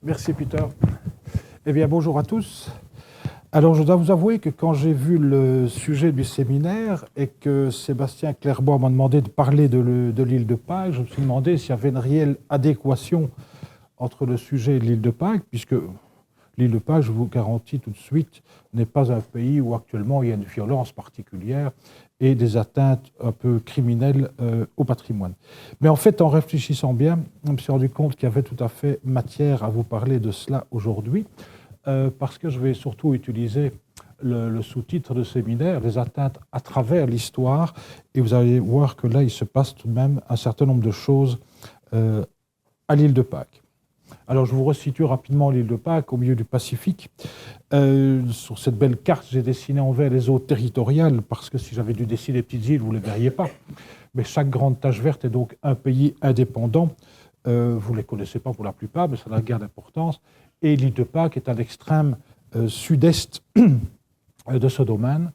Merci Peter. Eh bien, bonjour à tous. Alors, je dois vous avouer que quand j'ai vu le sujet du séminaire et que Sébastien Clairbois m'a demandé de parler de l'île de Pâques, je me suis demandé s'il y avait une réelle adéquation entre le sujet et l'île de Pâques, puisque l'île de Pâques, je vous garantis tout de suite, n'est pas un pays où actuellement il y a une violence particulière et des atteintes un peu criminelles au patrimoine. Mais en fait, en réfléchissant bien, je me suis rendu compte qu'il y avait tout à fait matière à vous parler de cela aujourd'hui, parce que je vais surtout utiliser le sous-titre de séminaire, les atteintes à travers l'histoire, et vous allez voir que là, il se passe tout de même un certain nombre de choses à l'île de Pâques. Alors, je vous resitue rapidement l'île de Pâques au milieu du Pacifique. Sur cette belle carte, j'ai dessiné en vert les eaux territoriales, parce que si j'avais dû dessiner des petites îles, vous ne les verriez pas. Mais chaque grande tache verte est donc un pays indépendant. Vous ne les connaissez pas pour la plupart, mais ça n'a guère d'importance. Et l'île de Pâques est à l'extrême sud-est de ce domaine.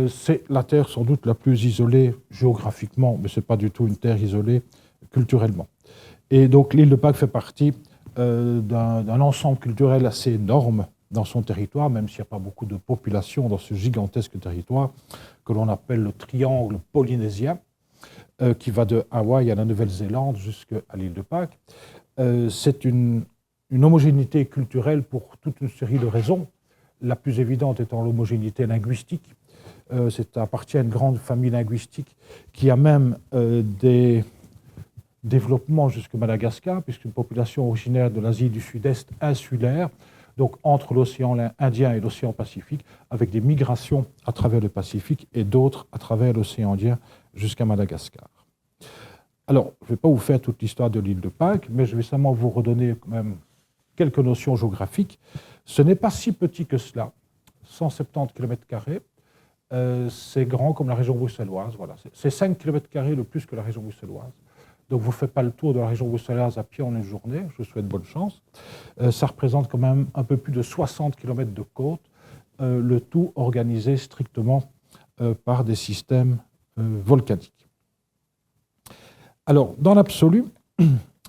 C'est la terre sans doute la plus isolée géographiquement, mais ce n'est pas du tout une terre isolée culturellement. Et donc l'île de Pâques fait partie d'un ensemble culturel assez énorme dans son territoire, même s'il n'y a pas beaucoup de population dans ce gigantesque territoire que l'on appelle le triangle polynésien, qui va de Hawaï à la Nouvelle-Zélande jusqu'à l'île de Pâques. C'est une homogénéité culturelle pour toute une série de raisons, la plus évidente étant l'homogénéité linguistique. Ça appartient à une grande famille linguistique qui a même des développements jusque Madagascar, puisqu'une population originaire de l'Asie du Sud-Est insulaire, donc entre l'océan Indien et l'océan Pacifique, avec des migrations à travers le Pacifique et d'autres à travers l'océan Indien jusqu'à Madagascar. Alors, je ne vais pas vous faire toute l'histoire de l'île de Pâques, mais je vais seulement vous redonner quand même quelques notions géographiques. Ce n'est pas si petit que cela, 170 km². C'est grand comme la région bruxelloise. Voilà. C'est 5 km² de plus que la région bruxelloise. Donc, vous ne faites pas le tour de la région bruxelloise à pied en une journée. Je vous souhaite bonne chance. Ça représente quand même un peu plus de 60 km de côte, le tout organisé strictement par des systèmes volcaniques. Alors, dans l'absolu,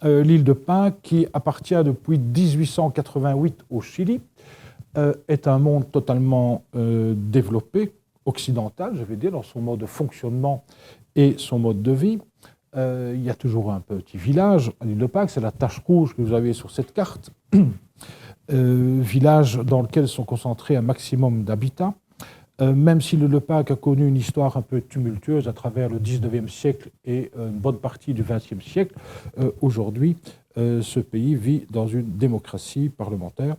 l'île de Pâques, qui appartient depuis 1888 au Chili, est un monde totalement développé, occidental, je vais dire, dans son mode de fonctionnement et son mode de vie. Il y a toujours un petit village à l'île de Pâques, c'est la tache rouge que vous avez sur cette carte, village dans lequel sont concentrés un maximum d'habitants. Même si l'île de Pâques a connu une histoire un peu tumultueuse à travers le 19e siècle et une bonne partie du 20e siècle, aujourd'hui, ce pays vit dans une démocratie parlementaire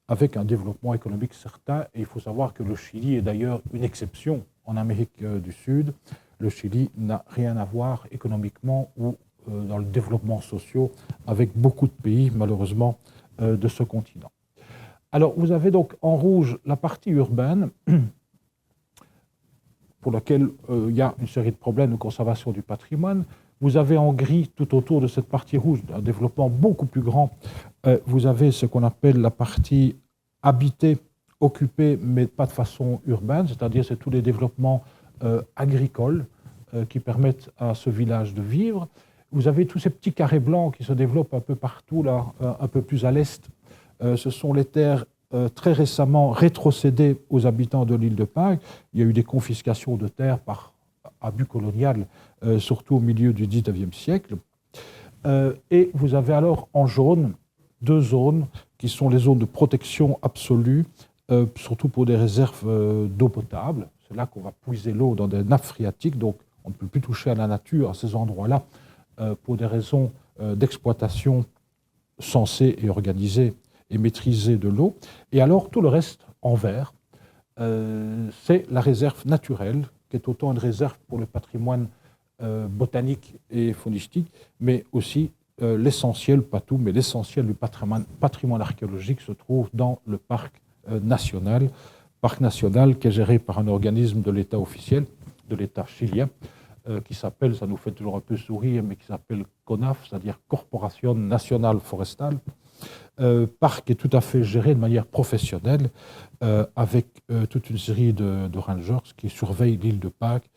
avec un développement économique certain. Et il faut savoir que le Chili est d'ailleurs une exception en Amérique du Sud. Le Chili n'a rien à voir économiquement ou dans le développement social avec beaucoup de pays, malheureusement, de ce continent. Alors, vous avez donc en rouge la partie urbaine, pour laquelle il y a une série de problèmes de conservation du patrimoine. Vous avez en gris, tout autour de cette partie rouge, un développement beaucoup plus grand, vous avez ce qu'on appelle la partie habitée, occupée, mais pas de façon urbaine, c'est-à-dire c'est tous les développements agricoles qui permettent à ce village de vivre. Vous avez tous ces petits carrés blancs qui se développent un peu partout, là, un peu plus à l'est. Ce sont les terres très récemment rétrocédées aux habitants de l'île de Pâques. Il y a eu des confiscations de terres par abus colonial, surtout au milieu du 19e siècle. Et vous avez alors en jaune deux zones qui sont les zones de protection absolue, surtout pour des réserves d'eau potable. C'est là qu'on va puiser l'eau dans des nappes phréatiques, donc on ne peut plus toucher à la nature à ces endroits-là pour des raisons d'exploitation sensée et organisée et maîtrisée de l'eau. Et alors tout le reste en vert, c'est la réserve naturelle, qui est autant une réserve pour le patrimoine botanique et faunistique, mais aussi l'essentiel, pas tout, mais l'essentiel du patrimoine archéologique se trouve dans le parc national qui est géré par un organisme de l'État officiel, de l'État chilien, qui s'appelle, ça nous fait toujours un peu sourire, mais qui s'appelle CONAF, c'est-à-dire Corporation Nationale Forestale. Parc est tout à fait géré de manière professionnelle, avec toute une série de rangers qui surveillent l'île de Pâques,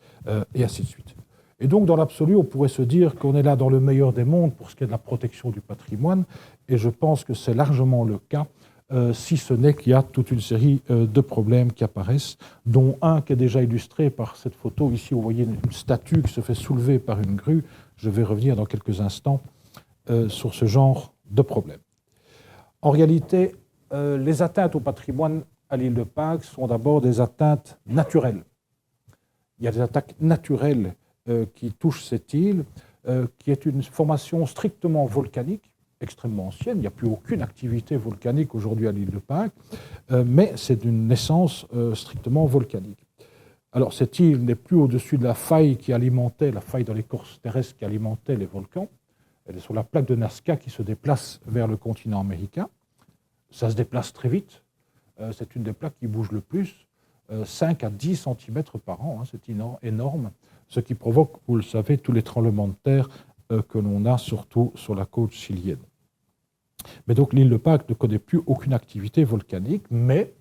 et ainsi de suite. Et donc, dans l'absolu, on pourrait se dire qu'on est là dans le meilleur des mondes pour ce qui est de la protection du patrimoine, et je pense que c'est largement le cas, si ce n'est qu'il y a toute une série de problèmes qui apparaissent, dont un qui est déjà illustré par cette photo. Ici, vous voyez une statue qui se fait soulever par une grue. Je vais revenir dans quelques instants sur ce genre de problème. En réalité, les atteintes au patrimoine à l'île de Pâques sont d'abord des atteintes naturelles. Il y a des attaques naturelles qui touchent cette île, qui est une formation strictement volcanique, extrêmement ancienne. Il n'y a plus aucune activité volcanique aujourd'hui à l'île de Pâques, mais c'est d'une naissance strictement volcanique. Alors, cette île n'est plus au-dessus de la faille la faille dans l'écorce terrestre qui alimentait les volcans. Elle est sur la plaque de Nazca qui se déplace vers le continent américain. Ça se déplace très vite. C'est une des plaques qui bouge le plus, 5 à 10 cm par an. C'est énorme, ce qui provoque, vous le savez, tous les tremblements de terre que l'on a surtout sur la côte chilienne. Mais donc l'île de Pâques ne connaît plus aucune activité volcanique, mais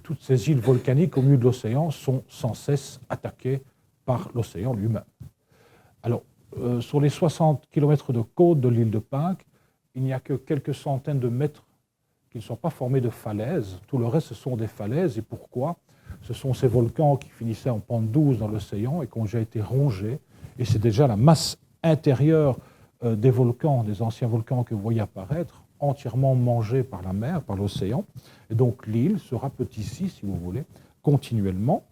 toutes ces îles volcaniques au milieu de l'océan sont sans cesse attaquées par l'océan lui-même. Alors, sur les 60 km de côte de l'île de Pâques, il n'y a que quelques centaines de mètres qui ne sont pas formés de falaises. Tout le reste, ce sont des falaises. Et pourquoi ? Ce sont ces volcans qui finissaient en pente douce dans l'océan et qui ont déjà été rongés. Et c'est déjà la masse intérieure des volcans, des anciens volcans que vous voyez apparaître, entièrement mangés par la mer, par l'océan. Et donc l'île se rapetissait, si vous voulez, continuellement.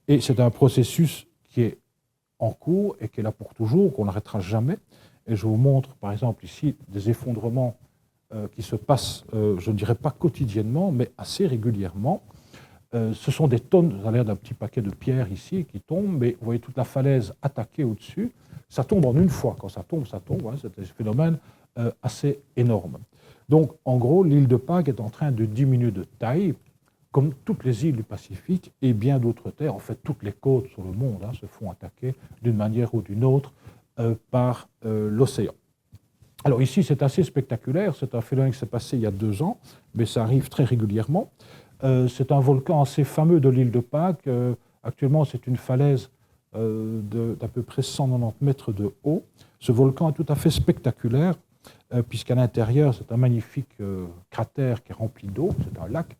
Et c'est un processus qui est en cours et qui est là pour toujours, qu'on n'arrêtera jamais. Et je vous montre, par exemple, ici, des effondrements qui se passent, je ne dirais pas quotidiennement, mais assez régulièrement. Ce sont des tonnes, ça a l'air d'un petit paquet de pierres ici qui tombent, mais vous voyez toute la falaise attaquée au-dessus. Ça tombe en une fois. Quand ça tombe, hein, c'est un phénomène assez énorme. Donc, en gros, l'île de Pâques est en train de diminuer de taille, comme toutes les îles du Pacifique et bien d'autres terres. En fait, toutes les côtes sur le monde se font attaquer d'une manière ou d'une autre par l'océan. Alors ici, c'est assez spectaculaire. C'est un phénomène qui s'est passé il y a 2 ans, mais ça arrive très régulièrement. C'est un volcan assez fameux de l'île de Pâques. Actuellement, c'est une falaise d'à peu près 190 mètres de haut. Ce volcan est tout à fait spectaculaire, puisqu'à l'intérieur, c'est un magnifique cratère qui est rempli d'eau, c'est un lac.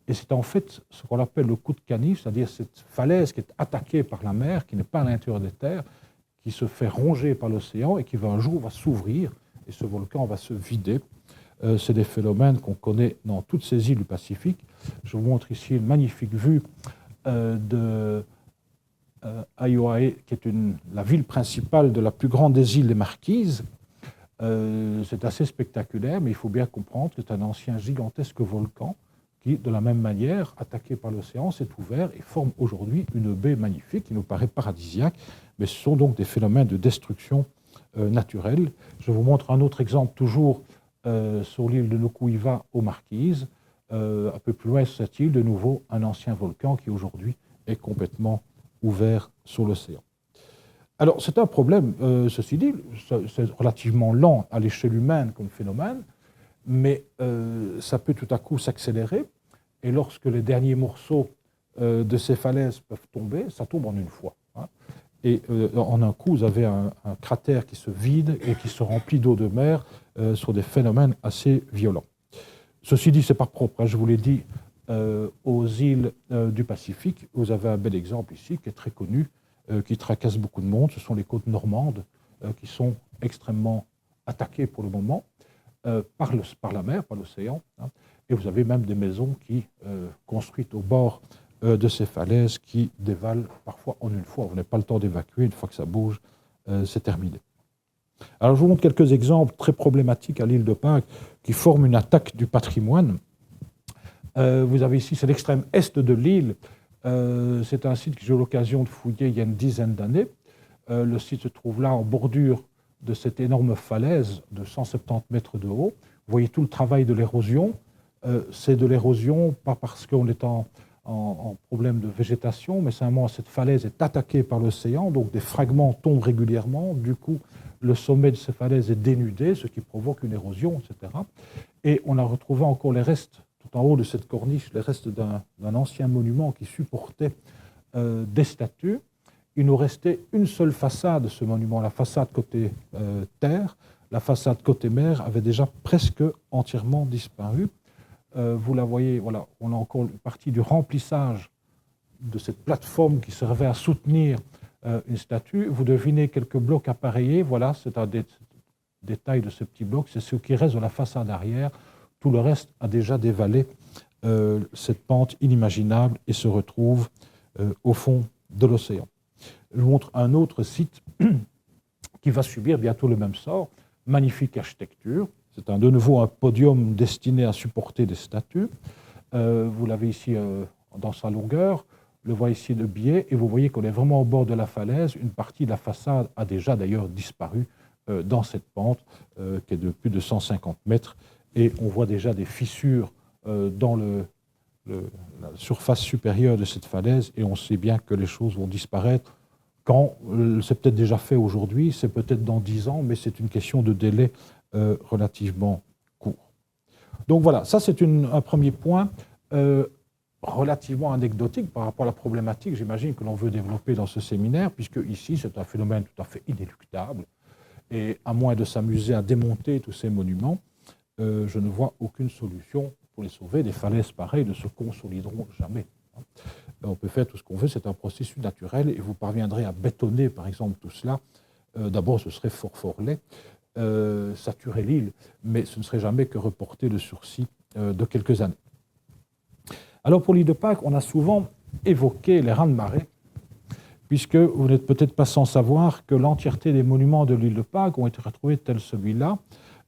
Et c'est en fait ce qu'on appelle le coup de canif, c'est-à-dire cette falaise qui est attaquée par la mer, qui n'est pas à l'intérieur des terres, qui se fait ronger par l'océan et qui un jour va s'ouvrir et ce volcan va se vider. C'est des phénomènes qu'on connaît dans toutes ces îles du Pacifique. Je vous montre ici une magnifique vue de Aioae, qui est la ville principale de la plus grande des îles des Marquises. C'est assez spectaculaire, mais il faut bien comprendre que c'est un ancien gigantesque volcan qui, de la même manière, attaqué par l'océan, s'est ouvert et forme aujourd'hui une baie magnifique qui nous paraît paradisiaque, mais ce sont donc des phénomènes de destruction naturelle. Je vous montre un autre exemple, toujours sur l'île de Nuku'iva aux Marquises. Un peu plus loin sur cette île, de nouveau, un ancien volcan qui aujourd'hui est complètement ouvert sur l'océan. Alors, c'est un problème, ceci dit, c'est relativement lent à l'échelle humaine comme phénomène, mais ça peut tout à coup s'accélérer. Et lorsque les derniers morceaux de ces falaises peuvent tomber, ça tombe en une fois. Et en un coup, vous avez un cratère qui se vide et qui se remplit d'eau de mer sur des phénomènes assez violents. Ceci dit, ce n'est pas propre, je vous l'ai dit, aux îles du Pacifique. Vous avez un bel exemple ici qui est très connu, qui tracasse beaucoup de monde. Ce sont les côtes normandes qui sont extrêmement attaquées pour le moment par la mer, par l'océan. Et vous avez même des maisons construites au bord de ces falaises qui dévalent parfois en une fois. Vous n'avez pas le temps d'évacuer, une fois que ça bouge, c'est terminé. Alors je vous montre quelques exemples très problématiques à l'île de Pâques qui forment une attaque du patrimoine. Vous avez ici, c'est l'extrême est de l'île. C'est un site que j'ai eu l'occasion de fouiller il y a une dizaine d'années. Le site se trouve là en bordure de cette énorme falaise de 170 mètres de haut. Vous voyez tout le travail de l'érosion. C'est de l'érosion, pas parce qu'on est en problème de végétation, mais simplement cette falaise est attaquée par l'océan, donc des fragments tombent régulièrement, du coup le sommet de ces falaises est dénudé, ce qui provoque une érosion, etc. Et on a retrouvé encore les restes, tout en haut de cette corniche, les restes d'un ancien monument qui supportait des statues. Il nous restait une seule façade de ce monument, la façade côté terre, la façade côté mer avait déjà presque entièrement disparu. Vous la voyez, voilà, on a encore une partie du remplissage de cette plateforme qui servait à soutenir une statue. Vous devinez quelques blocs appareillés, voilà, c'est un détail de ce petit bloc, c'est ce qui reste de la façade arrière. Tout le reste a déjà dévalé cette pente inimaginable et se retrouve au fond de l'océan. Je vous montre un autre site qui va subir bientôt le même sort. Magnifique architecture. C'est de nouveau un podium destiné à supporter des statues. Vous l'avez ici dans sa longueur. Le voit ici de biais et vous voyez qu'on est vraiment au bord de la falaise. Une partie de la façade a déjà d'ailleurs disparu dans cette pente qui est de plus de 150 mètres. Et on voit déjà des fissures dans la surface supérieure de cette falaise et on sait bien que les choses vont disparaître quand c'est peut-être déjà fait aujourd'hui, c'est peut-être dans 10 ans, mais c'est une question de délai relativement court. Donc voilà, ça c'est un premier point relativement anecdotique par rapport à la problématique, j'imagine, que l'on veut développer dans ce séminaire, puisque ici c'est un phénomène tout à fait inéluctable, et à moins de s'amuser à démonter tous ces monuments, je ne vois aucune solution pour les sauver. Des falaises pareilles ne se consolideront jamais. On peut faire tout ce qu'on veut, c'est un processus naturel, et vous parviendrez à bétonner, par exemple, tout cela. D'abord, ce serait fort laid, saturer l'île, mais ce ne serait jamais que reporter le sursis de quelques années. Alors, pour l'île de Pâques, on a souvent évoqué les reins de marée, puisque vous n'êtes peut-être pas sans savoir que l'entièreté des monuments de l'île de Pâques ont été retrouvés tels celui-là,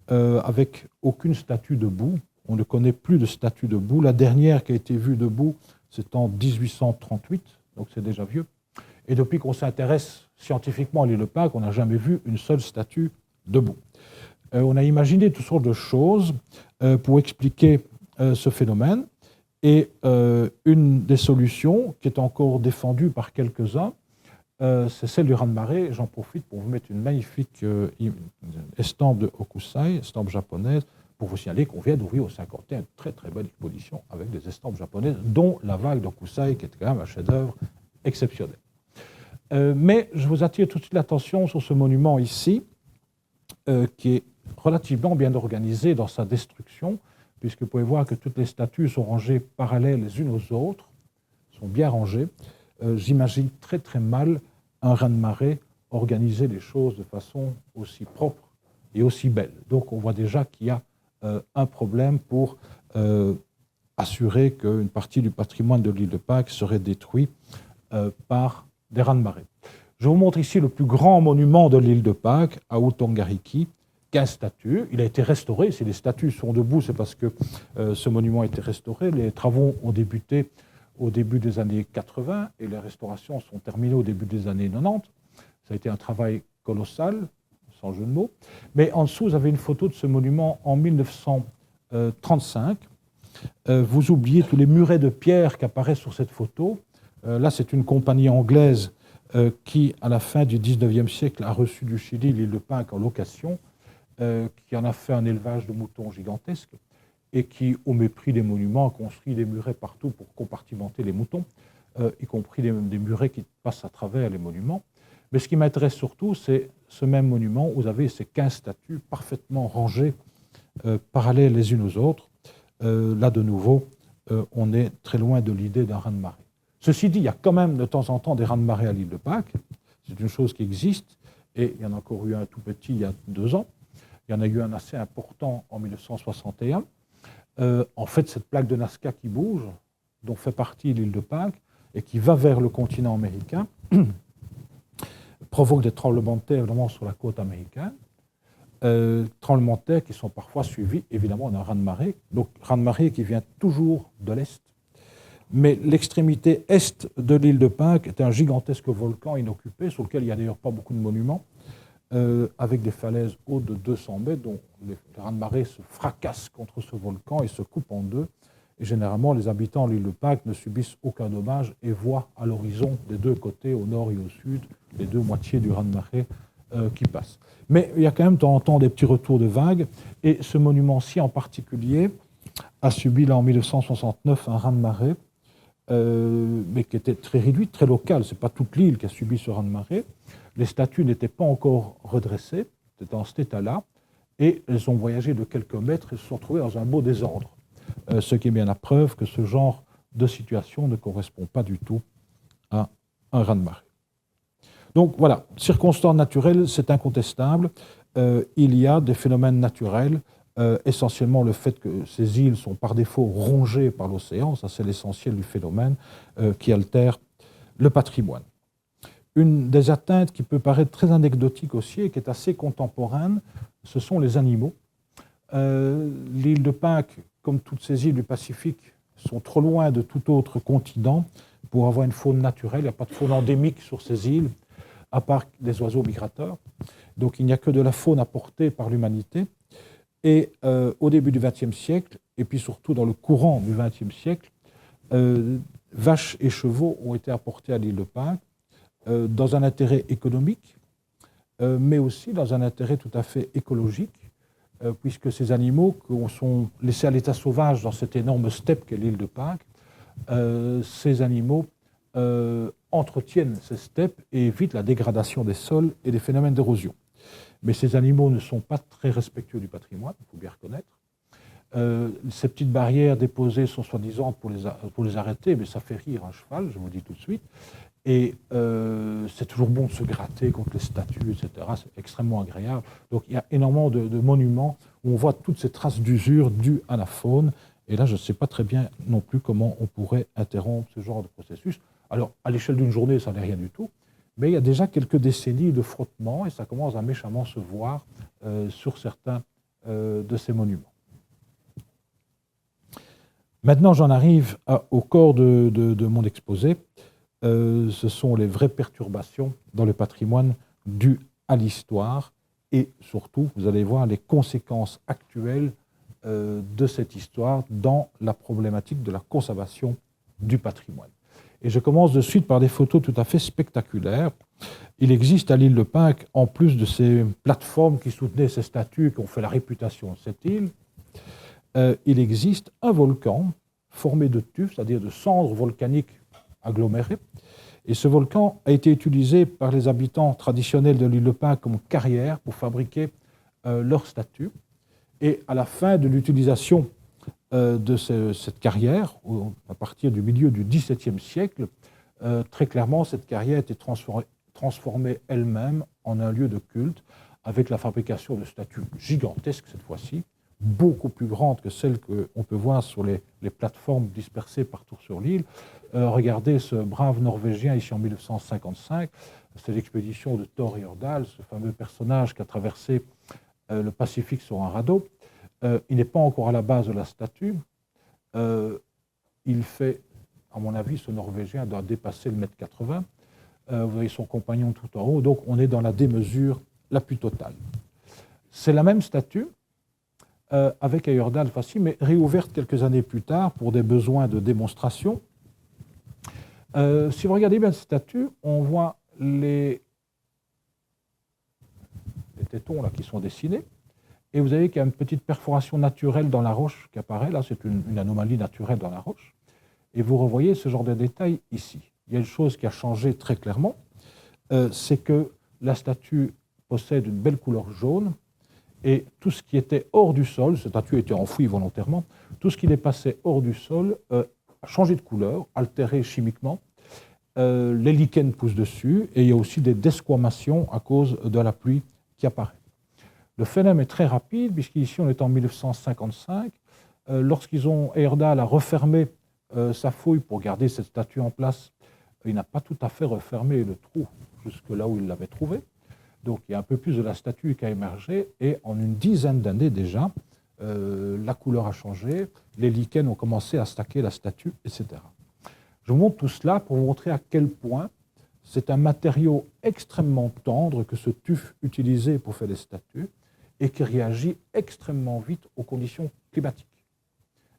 avec aucune statue debout. On ne connaît plus de statue debout. La dernière qui a été vue debout, c'est en 1838, donc c'est déjà vieux. Et depuis qu'on s'intéresse scientifiquement à l'île de Pâques, on n'a jamais vu une seule statue debout. On a imaginé toutes sortes de choses pour expliquer ce phénomène. Et une des solutions qui est encore défendue par quelques-uns, c'est celle du raz de marée. J'en profite pour vous mettre une magnifique estampe de Hokusai, estampe japonaise, pour vous signaler qu'on vient d'ouvrir au 51 une très très belle exposition avec des estampes japonaises, dont la vague d'Hokusai, qui est quand même un chef-d'œuvre exceptionnel. Mais je vous attire tout de suite l'attention sur ce monument ici, qui est relativement bien organisé dans sa destruction, puisque vous pouvez voir que toutes les statues sont rangées parallèles les unes aux autres, sont bien rangées. J'imagine très très mal un raz de marée organiser les choses de façon aussi propre et aussi belle. Donc on voit déjà qu'il y a un problème pour assurer qu'une partie du patrimoine de l'île de Pâques serait détruit par des raz de marée. Je vous montre ici le plus grand monument de l'île de Pâques, à Utongariki, 15 statues. Il a été restauré. Si les statues sont debout, c'est parce que ce monument a été restauré. Les travaux ont débuté au début des années 80 et les restaurations sont terminées au début des années 90. Ça a été un travail colossal, sans jeu de mots. Mais en dessous, vous avez une photo de ce monument en 1935. Vous oubliez tous les murets de pierre qui apparaissent sur cette photo. Là, c'est une compagnie anglaise qui, à la fin du 19e siècle, a reçu du Chili l'île de Pâques en location, qui en a fait un élevage de moutons gigantesque et qui, au mépris des monuments, a construit des murets partout pour compartimenter les moutons, y compris des murets qui passent à travers les monuments. Mais ce qui m'intéresse surtout, c'est ce même monument où vous avez ces 15 statues parfaitement rangées, parallèles les unes aux autres. Là, de nouveau, on est très loin de l'idée d'un raz de marée. Ceci dit, il y a quand même de temps en temps des raz de marée à l'île de Pâques. C'est une chose qui existe, et il y en a encore eu un tout petit il y a 2 ans. Il y en a eu un assez important en 1961. En fait, cette plaque de Nazca qui bouge, dont fait partie l'île de Pâques, et qui va vers le continent américain, provoque des tremblements de terre, évidemment, sur la côte américaine. Tremblements de terre qui sont parfois suivis, évidemment, d'un raz de marée. Donc, raz de marée qui vient toujours de l'Est. Mais l'extrémité est de l'île de Pâques est un gigantesque volcan inoccupé, sur lequel il n'y a d'ailleurs pas beaucoup de monuments, avec des falaises hautes de 200 mètres, dont les raz de marée se fracassent contre ce volcan et se coupent en deux. Et généralement, les habitants de l'île de Pâques ne subissent aucun dommage et voient à l'horizon des deux côtés, au nord et au sud, les deux moitiés du raz de marée qui passent. Mais il y a quand même de temps en temps des petits retours de vagues, et ce monument-ci en particulier a subi là en 1969 un raz de marée, mais qui était très réduit, très local. Ce n'est pas toute l'île qui a subi ce raz de marée. Les statues n'étaient pas encore redressées, c'était dans cet état-là. et elles ont voyagé de quelques mètres et se sont retrouvées dans un beau désordre. Ce qui est bien la preuve que ce genre de situation ne correspond pas du tout à un raz-de-marée. Donc voilà, circonstances naturelles, c'est incontestable. Il y a des phénomènes naturels, essentiellement le fait que ces îles sont par défaut rongées par l'océan, ça c'est l'essentiel du phénomène, qui altère le patrimoine. Une des atteintes qui peut paraître très anecdotique aussi et qui est assez contemporaine, ce sont les animaux. L'île de Pâques, comme toutes ces îles du Pacifique, sont trop loin de tout autre continent pour avoir une faune naturelle. Il n'y a pas de faune endémique sur ces îles, à part des oiseaux migrateurs. Donc il n'y a que de la faune apportée par l'humanité. Et au début du XXe siècle, et puis surtout dans le courant du XXe siècle, vaches et chevaux ont été apportés à l'île de Pâques dans un intérêt économique, mais aussi dans un intérêt tout à fait écologique, puisque ces animaux qui sont laissés à l'état sauvage dans cette énorme steppe qu'est l'île de Pâques, ces animaux entretiennent ces steppes et évitent la dégradation des sols et des phénomènes d'érosion. Mais ces animaux ne sont pas très respectueux du patrimoine, il faut bien reconnaître. Ces petites barrières déposées sont soi-disant pour les arrêter, mais ça fait rire un cheval, je vous le dis tout de suite. Et c'est toujours bon de se gratter contre les statues, etc. C'est extrêmement agréable. Donc il y a énormément de monuments où on voit toutes ces traces d'usure dues à la faune. Et là, je ne sais pas très bien non plus comment on pourrait interrompre ce genre de processus. Alors, à l'échelle d'une journée, ça n'est rien du tout. Mais il y a déjà quelques décennies de frottement et ça commence à méchamment se voir sur certains de ces monuments. Maintenant, j'en arrive au corps de mon exposé. Ce sont les vraies perturbations dans le patrimoine dues à l'histoire et surtout, vous allez voir les conséquences actuelles de cette histoire dans la problématique de la conservation du patrimoine. Et je commence de suite par des photos tout à fait spectaculaires. Il existe à l'île de Pâques, en plus de ces plateformes qui soutenaient ces statues qui ont fait la réputation de cette île, il existe un volcan formé de tufs, c'est-à-dire de cendres volcaniques agglomérées. Et ce volcan a été utilisé par les habitants traditionnels de l'île de Pâques comme carrière pour fabriquer leurs statues. Et à la fin de l'utilisation de cette carrière, à partir du milieu du XVIIe siècle, très clairement, cette carrière a été transformée elle-même en un lieu de culte, avec la fabrication de statues gigantesques cette fois-ci, beaucoup plus grandes que celles qu'on peut voir sur les plateformes dispersées partout sur l'île. Regardez ce brave Norvégien ici en 1955, c'est l'expédition de Thor Heyerdahl, ce fameux personnage qui a traversé le Pacifique sur un radeau. Il n'est pas encore à la base de la statue. Il fait, à mon avis, ce Norvégien doit dépasser le mètre 80. Vous voyez son compagnon tout en haut, donc on est dans la démesure la plus totale. C'est la même statue, avec Heyerdahl facile, mais réouverte quelques années plus tard pour des besoins de démonstration. Si vous regardez bien cette statue, on voit les tétons là, qui sont dessinés. Et vous avez qu'il y a une petite perforation naturelle dans la roche qui apparaît. Là, c'est une anomalie naturelle dans la roche. Et vous revoyez ce genre de détails ici. Il y a une chose qui a changé très clairement, c'est que la statue possède une belle couleur jaune et tout ce qui était hors du sol, cette statue était enfouie volontairement, tout ce qui dépassait hors du sol a changé de couleur, altéré chimiquement. Les lichens poussent dessus et il y a aussi des desquamations à cause de la pluie qui apparaît. Le phénomène est très rapide, puisqu'ici on est en 1955. Heyerdahl a refermé sa fouille pour garder cette statue en place, il n'a pas tout à fait refermé le trou jusque là où il l'avait trouvé. Donc il y a un peu plus de la statue qui a émergé, et en une dizaine d'années déjà, la couleur a changé, les lichens ont commencé à stacker la statue, etc. Je vous montre tout cela pour vous montrer à quel point c'est un matériau extrêmement tendre que ce tuf utilisé pour faire des statues, et qui réagit extrêmement vite aux conditions climatiques.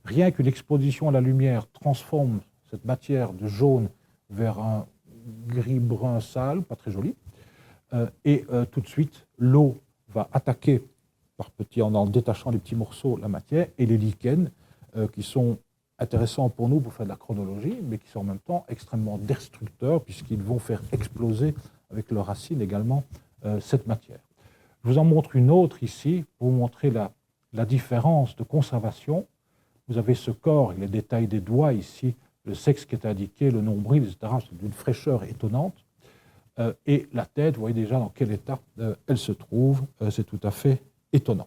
Rien qu'une exposition à la lumière transforme cette matière de jaune vers un gris-brun sale, pas très joli, et tout de suite, l'eau va attaquer en détachant les petits morceaux la matière, et les lichens, qui sont intéressants pour nous pour faire de la chronologie, mais qui sont en même temps extrêmement destructeurs, puisqu'ils vont faire exploser avec leurs racines également cette matière. Je vous en montre une autre ici pour vous montrer la différence de conservation. Vous avez ce corps, les détails des doigts ici, le sexe qui est indiqué, le nombril, etc. C'est d'une fraîcheur étonnante. Et la tête, vous voyez déjà dans quel état elle se trouve. C'est tout à fait étonnant.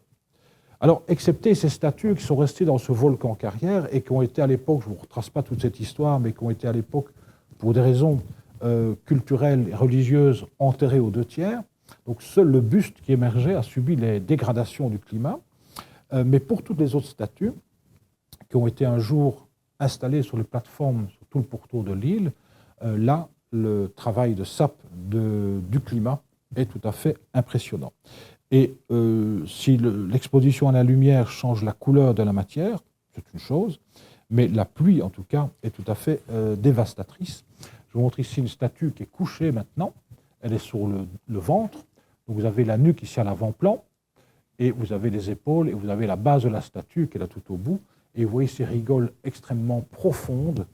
Alors, excepté ces statues qui sont restées dans ce volcan carrière et qui ont été à l'époque, je ne vous retrace pas toute cette histoire, mais qui ont été à l'époque, pour des raisons culturelles et religieuses, enterrées aux 2/3. Donc, seul le buste qui émergeait a subi les dégradations du climat. Mais pour toutes les autres statues qui ont été un jour installées sur les plateformes sur tout le pourtour de l'île, là, le travail de sape du climat est tout à fait impressionnant. Et si l'exposition à la lumière change la couleur de la matière, c'est une chose, mais la pluie, en tout cas, est tout à fait dévastatrice. Je vous montre ici une statue qui est couchée maintenant. Elle est sur le ventre. Donc vous avez la nuque ici à l'avant-plan, et vous avez les épaules, et vous avez la base de la statue qui est là tout au bout. Et vous voyez ces rigoles extrêmement profondes.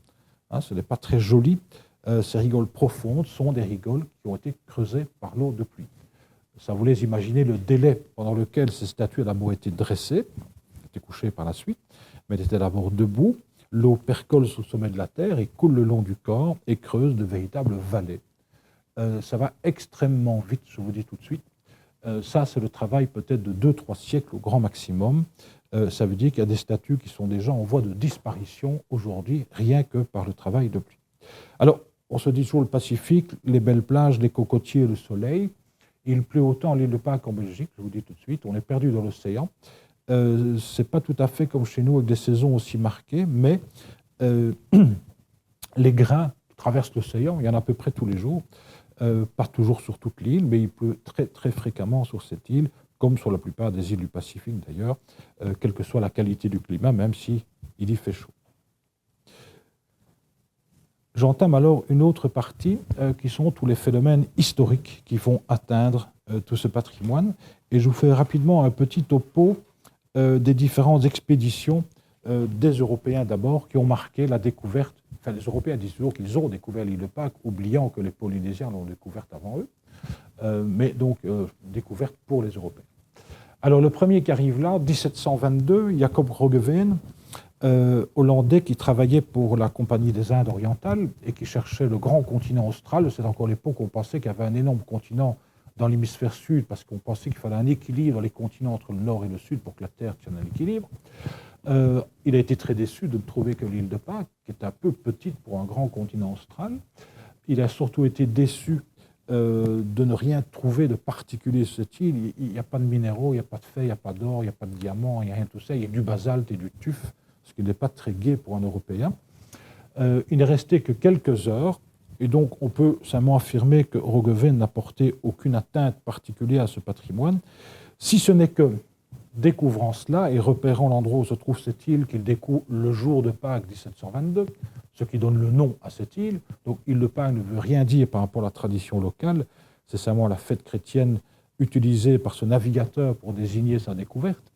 Hein, ce n'est pas très joli. Ces rigoles profondes sont des rigoles qui ont été creusées par l'eau de pluie. Ça vous laisse imaginer le délai pendant lequel ces statues d'abord été dressées, étaient couchées par la suite, mais elles étaient d'abord debout. L'eau percole sur le sommet de la terre et coule le long du corps et creuse de véritables vallées. Ça va extrêmement vite, je vous dis tout de suite. Ça, c'est le travail peut-être de 2-3 siècles au grand maximum. Ça veut dire qu'il y a des statues qui sont déjà en voie de disparition aujourd'hui, rien que par le travail de pluie. Alors, on se dit toujours le Pacifique, les belles plages, les cocotiers, le soleil. Il pleut autant à l'île de Pâques qu'en Belgique, je vous dis tout de suite, on est perdu dans l'océan. Ce n'est pas tout à fait comme chez nous avec des saisons aussi marquées, mais les grains traversent l'océan, il y en a à peu près tous les jours, pas toujours sur toute l'île, mais il pleut très, très fréquemment sur cette île, comme sur la plupart des îles du Pacifique d'ailleurs, quelle que soit la qualité du climat, même s'il y fait chaud. J'entame alors une autre partie qui sont tous les phénomènes historiques qui vont atteindre tout ce patrimoine. Et je vous fais rapidement un petit topo des différentes expéditions des Européens d'abord qui ont marqué la découverte. Enfin, les Européens disent toujours qu'ils ont découvert l'île de Pâques, oubliant que les Polynésiens l'ont découverte avant eux. Mais donc, découverte pour les Européens. Alors, le premier qui arrive là, 1722, Jacob Roggeveen, hollandais qui travaillait pour la Compagnie des Indes orientales et qui cherchait le grand continent austral. C'est encore l'époque où on pensait qu'il y avait un énorme continent dans l'hémisphère sud parce qu'on pensait qu'il fallait un équilibre dans les continents entre le nord et le sud pour que la Terre tienne à l'équilibre. Il a été très déçu de ne trouver que l'île de Pâques, qui est un peu petite pour un grand continent austral. Il a surtout été déçu de ne rien trouver de particulier sur cette île. Il n'y a pas de minéraux, il n'y a pas de fer, il n'y a pas d'or, il n'y a pas de diamants, il n'y a rien de tout ça. Il y a du basalte et du tuf, ce qui n'est pas très gai pour un Européen. Il n'est resté que quelques heures, et donc on peut simplement affirmer que Roggeveen n'a porté aucune atteinte particulière à ce patrimoine, si ce n'est que, découvrant cela et repérant l'endroit où se trouve cette île qu'il découvre le jour de Pâques 1722, ce qui donne le nom à cette île. Donc île de Pâques ne veut rien dire par rapport à la tradition locale, c'est simplement la fête chrétienne utilisée par ce navigateur pour désigner sa découverte.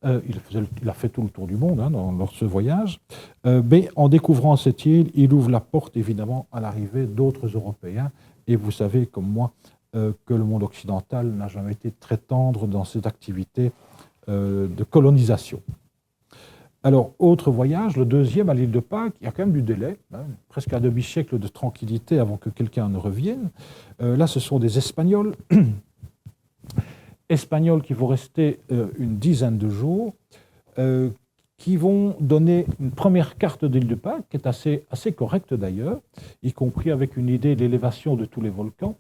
Il a fait tout le tour du monde lors de ce voyage. Mais en découvrant cette île, il ouvre la porte évidemment à l'arrivée d'autres Européens. Et vous savez comme moi que le monde occidental n'a jamais été très tendre dans cette activité de colonisation. Alors, autre voyage, le deuxième à l'île de Pâques, il y a quand même du délai, presque un demi-siècle de tranquillité avant que quelqu'un ne revienne. Là, ce sont des Espagnols. Espagnols qui vont rester une dizaine de jours, qui vont donner une première carte de l'île de Pâques, qui est assez correcte d'ailleurs, y compris avec une idée de l'élévation de tous les volcans.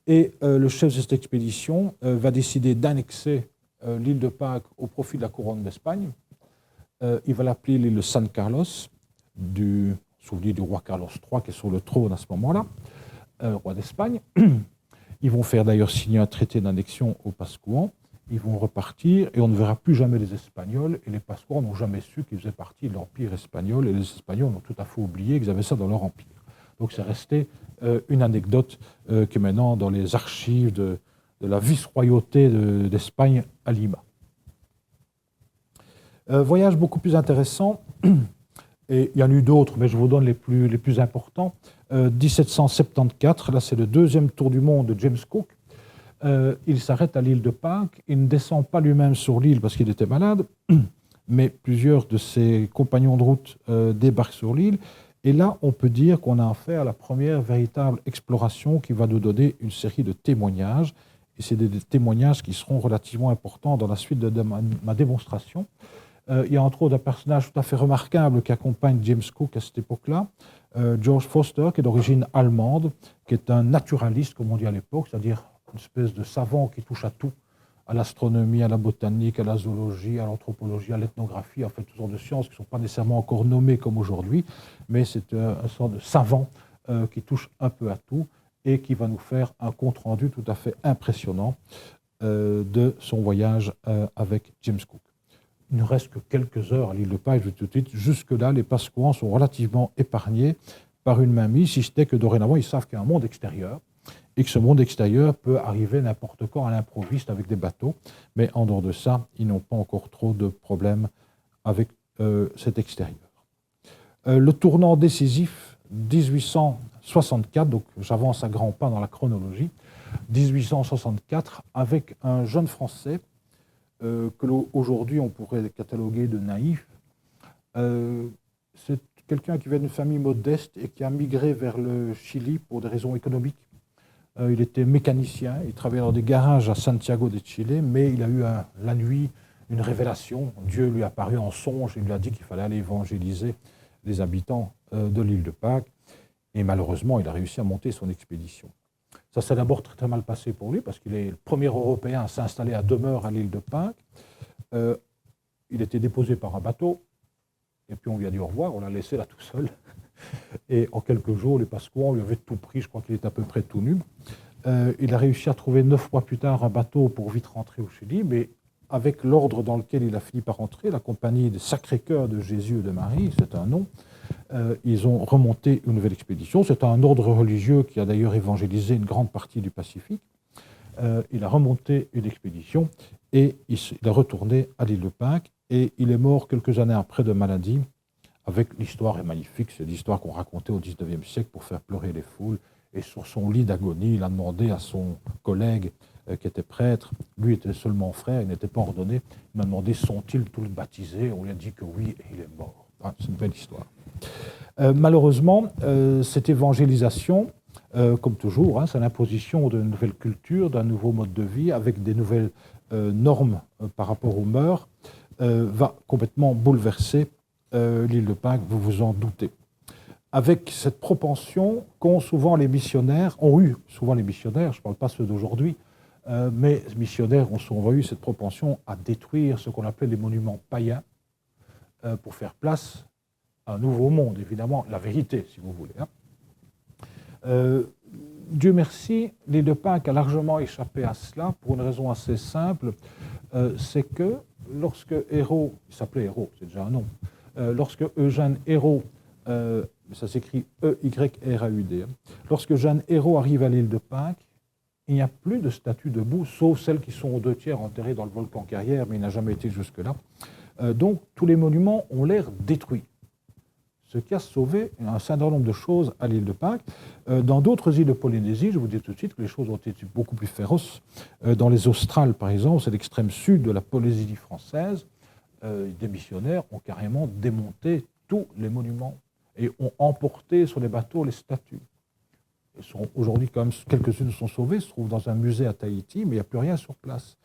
Et le chef de cette expédition va décider d'annexer l'île de Pâques au profit de la couronne d'Espagne. Il va l'appeler l'île de San Carlos, souvenir du roi Carlos III qui est sur le trône à ce moment-là, roi d'Espagne. Ils vont faire d'ailleurs signer un traité d'annexion aux Pascouans. Ils vont repartir et on ne verra plus jamais les Espagnols. Et les Pascouans n'ont jamais su qu'ils faisaient partie de l'Empire espagnol. Et les Espagnols ont tout à fait oublié qu'ils avaient ça dans leur empire. Donc c'est resté une anecdote qui est maintenant dans les archives de la vice-royauté d'Espagne à Lima. Voyage beaucoup plus intéressant. Et il y en a eu d'autres, mais je vous donne les plus importants. 1774, là c'est le deuxième tour du monde de James Cook. il s'arrête à l'île de Pâques. Il ne descend pas lui-même sur l'île parce qu'il était malade, mais plusieurs de ses compagnons de route débarquent sur l'île. Et là, on peut dire qu'on a affaire à la première véritable exploration qui va nous donner une série de témoignages. Et c'est des témoignages qui seront relativement importants dans la suite de ma démonstration. Il y a entre autres un personnage tout à fait remarquable qui accompagne James Cook à cette époque-là, George Foster, qui est d'origine allemande, qui est un naturaliste, comme on dit à l'époque, c'est-à-dire une espèce de savant qui touche à tout, à l'astronomie, à la botanique, à la zoologie, à l'anthropologie, à l'ethnographie, en fait, toutes sortes de sciences qui ne sont pas nécessairement encore nommées comme aujourd'hui, mais c'est un sorte de savant qui touche un peu à tout et qui va nous faire un compte-rendu tout à fait impressionnant de son voyage avec James Cook. Il ne reste que quelques heures à l'île de Pâques, je vous dis tout de suite. Jusque-là, les Pascouans sont relativement épargnés par une mainmise, si ce n'est que dorénavant, ils savent qu'il y a un monde extérieur et que ce monde extérieur peut arriver n'importe quand à l'improviste avec des bateaux. Mais en dehors de ça, ils n'ont pas encore trop de problèmes avec cet extérieur. Le tournant décisif, 1864, donc j'avance à grands pas dans la chronologie, 1864, avec un jeune Français que aujourd'hui on pourrait cataloguer de naïf. C'est quelqu'un qui vient d'une famille modeste et qui a migré vers le Chili pour des raisons économiques. Il était mécanicien, il travaillait dans des garages à Santiago de Chile, mais il a eu la nuit une révélation. Dieu lui est apparu en songe et lui a dit qu'il fallait aller évangéliser les habitants de l'île de Pâques. Et malheureusement, il a réussi à monter son expédition. Ça s'est d'abord très, très mal passé pour lui, parce qu'il est le premier Européen à s'installer à demeure à l'île de Pâques. Il était déposé par un bateau, et puis on lui a dit au revoir, on l'a laissé là tout seul. Et en quelques jours, les Pascouans lui avaient tout pris, je crois qu'il est à peu près tout nu. Il a réussi à trouver 9 mois plus tard un bateau pour vite rentrer au Chili, mais avec l'ordre dans lequel il a fini par rentrer, la compagnie des Sacré-Cœur de Jésus et de Marie, c'est un nom, ils ont remonté une nouvelle expédition. C'est un ordre religieux qui a d'ailleurs évangélisé une grande partie du Pacifique. Il a remonté une expédition et il est retourné à l'île de Pâques et il est mort quelques années après de maladie. Avec l'histoire est magnifique, c'est l'histoire qu'on racontait au XIXe siècle pour faire pleurer les foules. Et sur son lit d'agonie, il a demandé à son collègue qui était prêtre, lui était seulement frère, il n'était pas ordonné, il m'a demandé sont-ils tous baptisés? On lui a dit que oui et il est mort. Ah, c'est une belle histoire. Malheureusement, cette évangélisation, comme toujours, c'est l'imposition d'une nouvelle culture, d'un nouveau mode de vie, avec des nouvelles normes par rapport aux mœurs, va complètement bouleverser l'île de Pâques, vous vous en doutez. Avec cette propension qu'ont souvent les missionnaires, je ne parle pas ceux d'aujourd'hui, mais les missionnaires ont souvent eu cette propension à détruire ce qu'on appelait les monuments païens pour faire place à un nouveau monde, évidemment, la vérité, si vous voulez. Dieu merci, l'île de Pâques a largement échappé à cela pour une raison assez simple, c'est que lorsque Hérault, il s'appelait Hérault, c'est déjà un nom, lorsque Eugène Hérault, ça s'écrit E-Y-R-A-U-D, lorsque Jeanne Hérault arrive à l'île de Pâques, il n'y a plus de statues debout, sauf celles qui sont aux 2 tiers enterrées dans le volcan Carrière, mais il n'a jamais été jusque-là. Donc tous les monuments ont l'air détruits. Ce qui a sauvé un certain nombre de choses à l'île de Pâques. Dans d'autres îles de Polynésie, je vous dis tout de suite que les choses ont été beaucoup plus féroces. Dans les Australes, par exemple, c'est l'extrême sud de la Polynésie française, des missionnaires ont carrément démonté tous les monuments et ont emporté sur les bateaux les statues. Aujourd'hui, quand même, quelques-unes sont sauvées, se trouvent dans un musée à Tahiti, mais il n'y a plus rien sur place.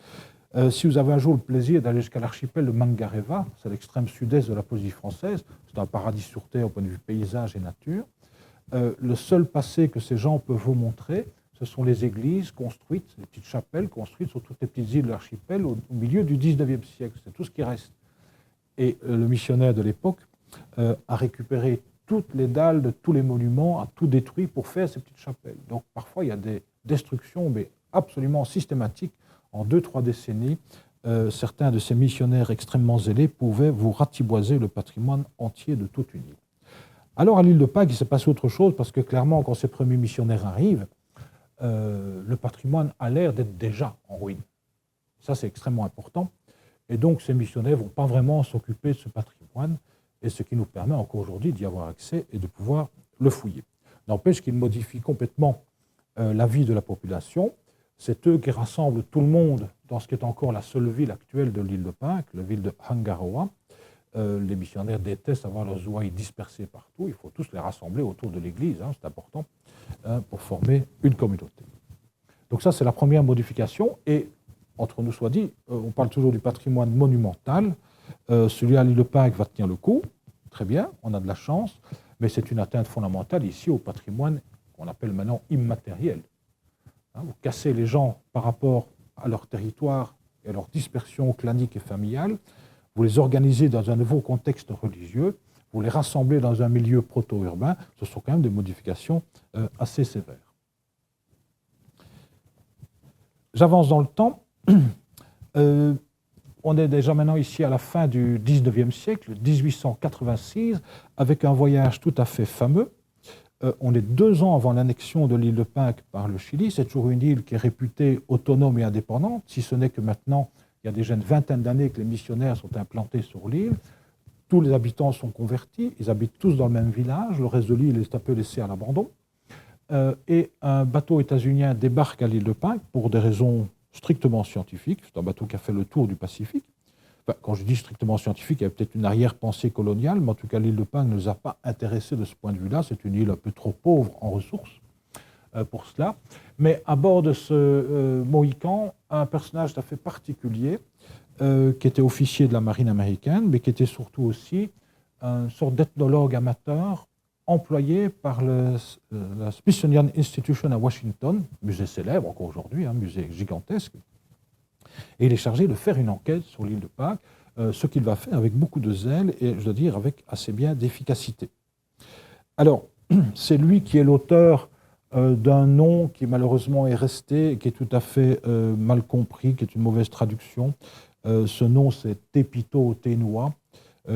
Si vous avez un jour le plaisir d'aller jusqu'à l'archipel de Mangareva, c'est l'extrême sud-est de la Polynésie française, c'est un paradis sur terre au point de vue paysage et nature, le seul passé que ces gens peuvent vous montrer, ce sont les églises construites, les petites chapelles construites sur toutes les petites îles de l'archipel au milieu du XIXe siècle. C'est tout ce qui reste. Et le missionnaire de l'époque a récupéré toutes les dalles de tous les monuments, a tout détruit pour faire ces petites chapelles. Donc parfois il y a des destructions, mais absolument systématiques. En 2-3 décennies, certains de ces missionnaires extrêmement zélés pouvaient vous ratiboiser le patrimoine entier de toute une île. Alors à l'île de Pâques, il s'est passé autre chose, parce que clairement, quand ces premiers missionnaires arrivent, le patrimoine a l'air d'être déjà en ruine. Ça, c'est extrêmement important. Et donc, ces missionnaires ne vont pas vraiment s'occuper de ce patrimoine, et ce qui nous permet encore aujourd'hui d'y avoir accès et de pouvoir le fouiller. N'empêche qu'il modifie complètement la vie de la population. C'est eux qui rassemblent tout le monde dans ce qui est encore la seule ville actuelle de l'île de Pâques, la ville de Hangaroa. Les missionnaires détestent avoir leurs ouailles dispersées partout. Il faut tous les rassembler autour de l'église, c'est important, pour former une communauté. Donc ça, c'est la première modification. Et, entre nous soit dit, on parle toujours du patrimoine monumental. Celui à l'île de Pâques va tenir le coup. Très bien, on a de la chance. Mais c'est une atteinte fondamentale ici au patrimoine qu'on appelle maintenant immatériel. Vous cassez les gens par rapport à leur territoire et à leur dispersion clanique et familiale. Vous les organisez dans un nouveau contexte religieux. Vous les rassemblez dans un milieu proto-urbain. Ce sont quand même des modifications assez sévères. J'avance dans le temps. On est déjà maintenant ici à la fin du XIXe siècle, 1886, avec un voyage tout à fait fameux. On est 2 ans avant l'annexion de l'île de Pâques par le Chili. C'est toujours une île qui est réputée autonome et indépendante, si ce n'est que maintenant, il y a déjà une vingtaine d'années que les missionnaires sont implantés sur l'île. Tous les habitants sont convertis, ils habitent tous dans le même village, le reste de l'île est un peu laissé à l'abandon. Et un bateau états-unien débarque à l'île de Pâques pour des raisons strictement scientifiques. C'est un bateau qui a fait le tour du Pacifique. Enfin, quand je dis strictement scientifique, il y a peut-être une arrière-pensée coloniale, mais en tout cas, l'île de Pâques ne nous a pas intéressés de ce point de vue-là. C'est une île un peu trop pauvre en ressources pour cela. Mais à bord de ce Mohican, un personnage tout à fait particulier, qui était officier de la marine américaine, mais qui était surtout aussi une sorte d'ethnologue amateur employé par la Smithsonian Institution à Washington, musée célèbre encore aujourd'hui, un musée gigantesque. Et il est chargé de faire une enquête sur l'île de Pâques, ce qu'il va faire avec beaucoup de zèle et, je dois dire, avec assez bien d'efficacité. Alors, c'est lui qui est l'auteur d'un nom qui malheureusement est resté, qui est tout à fait mal compris, qui est une mauvaise traduction. Ce nom, c'est Tepito Teanua,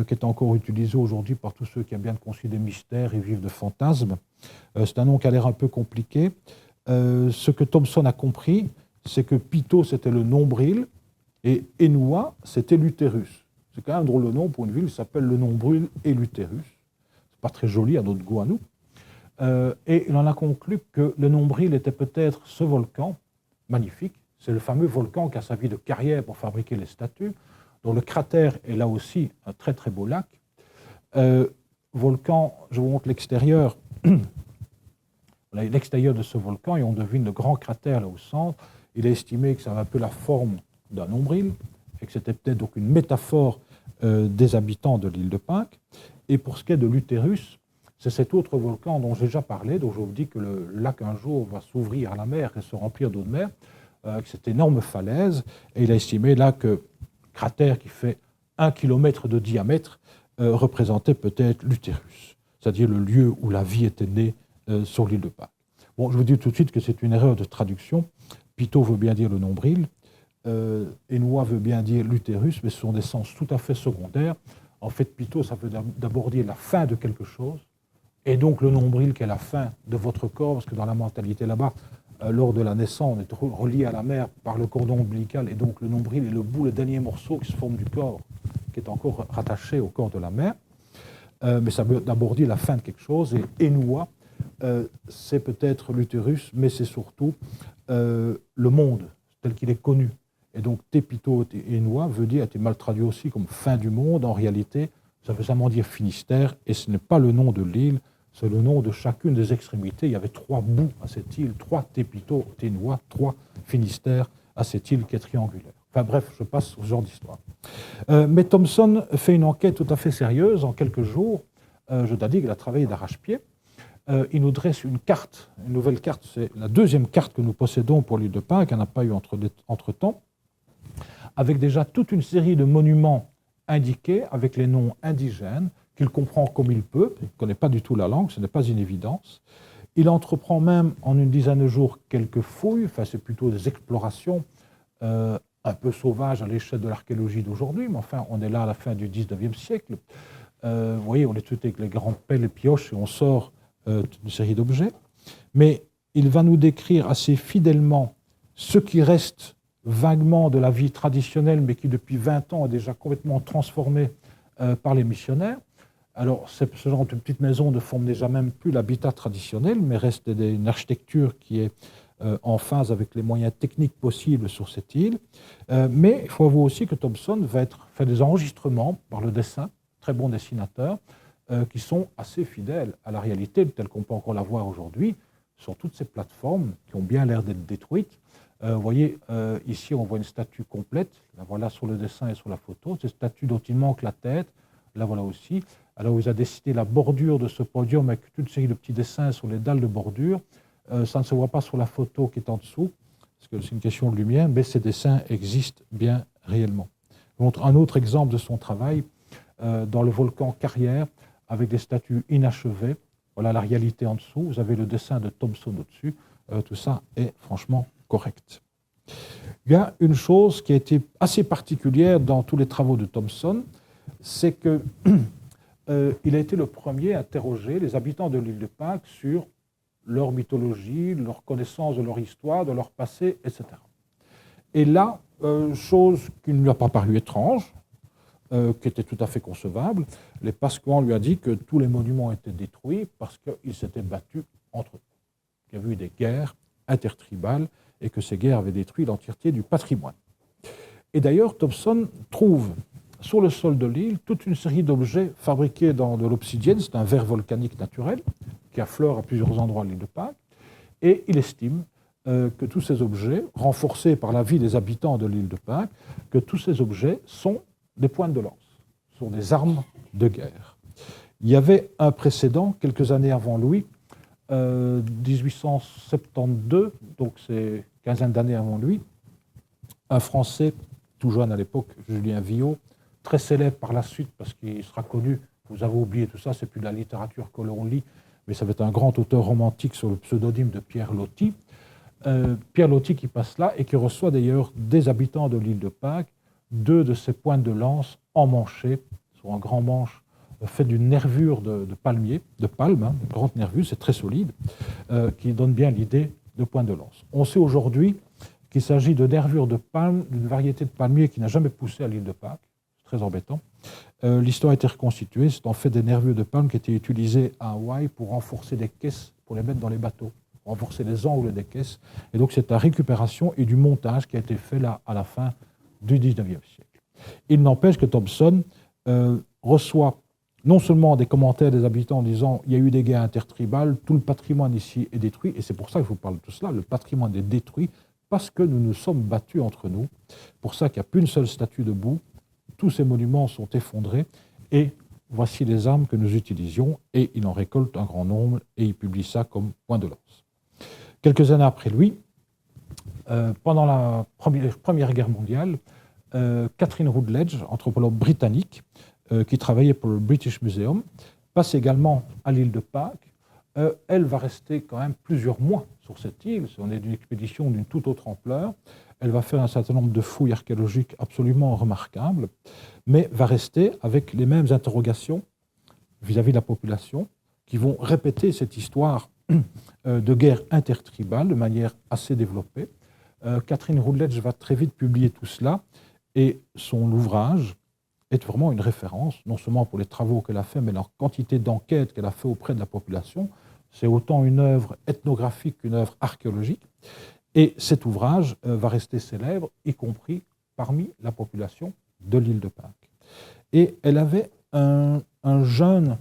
qui est encore utilisé aujourd'hui par tous ceux qui aiment bien concilier des mystères et vivent de fantasmes. C'est un nom qui a l'air un peu compliqué. Ce que Thomson a compris, c'est que Pito, c'était le nombril, et Enua, c'était l'utérus. C'est quand même un drôle de nom pour une ville qui s'appelle le nombril et l'utérus. C'est pas très joli à notre goût à nous. Et il en a conclu que le nombril était peut-être ce volcan magnifique. C'est le fameux volcan qui a servi de carrière pour fabriquer les statues, dont le cratère est là aussi un très très beau lac. Volcan, je vous montre l'extérieur. L'extérieur de ce volcan, et on devine le grand cratère là au centre. Il est estimé que ça avait un peu la forme d'un nombril, et que c'était peut-être donc une métaphore des habitants de l'île de Pâques. Et pour ce qui est de l'utérus, c'est cet autre volcan dont j'ai déjà parlé, dont je vous dis que le lac un jour va s'ouvrir à la mer et se remplir d'eau de mer, avec cette énorme falaise. Et il a estimé là que cratère qui fait 1 kilomètre de diamètre représentait peut-être l'utérus, c'est-à-dire le lieu où la vie était née sur l'île de Pâques. Bon, je vous dis tout de suite que c'est une erreur de traduction. Pito veut bien dire le nombril, Enua veut bien dire l'utérus, mais ce sont des sens tout à fait secondaires. En fait, Pito, ça veut d'abord dire la fin de quelque chose, et donc le nombril qui est la fin de votre corps, parce que dans la mentalité là-bas, lors de la naissance, on est relié à la mère par le cordon ombilical, et donc le nombril est le bout, le dernier morceau qui se forme du corps, qui est encore rattaché au corps de la mère. Mais ça veut d'abord dire la fin de quelque chose, et Enua, c'est peut-être l'utérus, mais c'est surtout le monde, tel qu'il est connu. Et donc Tepito Enua veut dire, a été mal traduit aussi comme fin du monde. En réalité, ça veut seulement dire Finistère, et ce n'est pas le nom de l'île, c'est le nom de chacune des extrémités. Il y avait 3 bouts à cette île, 3 Tepito Teanua, 3 Finistères à cette île qui est triangulaire. Enfin bref, je passe au genre d'histoire. Mais Thomson fait une enquête tout à fait sérieuse en quelques jours. Je dois dire qu'il a travaillé d'arrache-pied. Il nous dresse une carte, une nouvelle carte, c'est la deuxième carte que nous possédons pour l'île de Pâques, qu'il n'y en a pas eu entre-temps, avec déjà toute une série de monuments indiqués avec les noms indigènes, qu'il comprend comme il peut, il ne connaît pas du tout la langue, ce n'est pas une évidence. Il entreprend même en une dizaine de jours quelques fouilles, enfin c'est plutôt des explorations un peu sauvages à l'échelle de l'archéologie d'aujourd'hui, mais enfin on est là à la fin du XIXe siècle. Vous voyez, on est tout avec les grandes pelles et pioches et on sort une série d'objets, mais il va nous décrire assez fidèlement ce qui reste vaguement de la vie traditionnelle, mais qui depuis 20 ans est déjà complètement transformé par les missionnaires. Alors, ce genre de petite maison ne forme déjà même plus l'habitat traditionnel, mais reste une architecture qui est en phase avec les moyens techniques possibles sur cette île. Mais il faut avouer aussi que Thompson va faire des enregistrements par le dessin, très bon dessinateur, qui sont assez fidèles à la réalité telle qu'on peut encore la voir aujourd'hui sur toutes ces plateformes qui ont bien l'air d'être détruites. Vous voyez, ici on voit une statue complète, la voilà sur le dessin et sur la photo, cette statue dont il manque la tête, la voilà aussi. Alors il a dessiné la bordure de ce podium avec toute une série de petits dessins sur les dalles de bordure. Ça ne se voit pas sur la photo qui est en dessous, parce que c'est une question de lumière, mais ces dessins existent bien réellement. Je montre un autre exemple de son travail dans le volcan Carrière, avec des statues inachevées. Voilà la réalité en dessous. Vous avez le dessin de Thompson au-dessus. Tout ça est franchement correct. Il y a une chose qui a été assez particulière dans tous les travaux de Thompson, c'est qu'il a été le premier à interroger les habitants de l'île de Pâques sur leur mythologie, leur connaissance de leur histoire, de leur passé, etc. Et là, chose qui ne lui a pas paru étrange, qui était tout à fait concevable, les Pasquans lui a dit que tous les monuments étaient détruits parce qu'ils s'étaient battus entre eux. Il y avait eu des guerres intertribales et que ces guerres avaient détruit l'entièreté du patrimoine. Et d'ailleurs, Thompson trouve sur le sol de l'île toute une série d'objets fabriqués dans de l'obsidienne, c'est un verre volcanique naturel qui affleure à plusieurs endroits de l'île de Pâques, et il estime que tous ces objets, renforcés par la vie des habitants de l'île de Pâques, que tous ces objets sont des pointes de lance, sont des armes de guerre. Il y avait un précédent, quelques années avant lui, 1872, donc c'est une quinzaine d'années avant lui, un Français, tout jeune à l'époque, Julien Viaud, très célèbre par la suite parce qu'il sera connu, vous avez oublié tout ça, c'est plus de la littérature que l'on lit, mais ça va être un grand auteur romantique sur le pseudonyme de Pierre Loti. Pierre Loti qui passe là et qui reçoit d'ailleurs des habitants de l'île de Pâques 2 de ces pointes de lance emmanchées sur un grand manche fait d'une nervure de palmier, de palme, une grande nervure, c'est très solide, qui donne bien l'idée de pointe de lance. On sait aujourd'hui qu'il s'agit de nervures de palme, d'une variété de palmier qui n'a jamais poussé à l'île de Pâques, c'est très embêtant. L'histoire a été reconstituée, c'est en fait des nervures de palme qui étaient utilisées à Hawaï pour renforcer des caisses, pour les mettre dans les bateaux, renforcer les angles des caisses. Et donc c'est la récupération et du montage qui a été fait là à la fin du XIXe siècle. Il n'empêche que Thompson reçoit non seulement des commentaires des habitants en disant il y a eu des guerres intertribales, tout le patrimoine ici est détruit, et c'est pour ça que je vous parle de tout cela, le patrimoine est détruit parce que nous nous sommes battus entre nous, pour ça qu'il n'y a plus une seule statue debout, tous ces monuments sont effondrés, et voici les armes que nous utilisions, et il en récolte un grand nombre, et il publie ça comme point de lance. Quelques années après lui, pendant la Première Guerre mondiale, Catherine Routledge, anthropologue britannique, qui travaillait pour le British Museum, passe également à l'île de Pâques. Elle va rester quand même plusieurs mois sur cette île. On est d'une expédition d'une toute autre ampleur. Elle va faire un certain nombre de fouilles archéologiques absolument remarquables, mais va rester avec les mêmes interrogations vis-à-vis de la population, qui vont répéter cette histoire de guerre intertribale de manière assez développée. Catherine Routledge va très vite publier tout cela, et son ouvrage est vraiment une référence, non seulement pour les travaux qu'elle a fait, mais la quantité d'enquêtes qu'elle a fait auprès de la population. C'est autant une œuvre ethnographique qu'une œuvre archéologique. Et cet ouvrage va rester célèbre, y compris parmi la population de l'île de Pâques. Et elle avait un jeune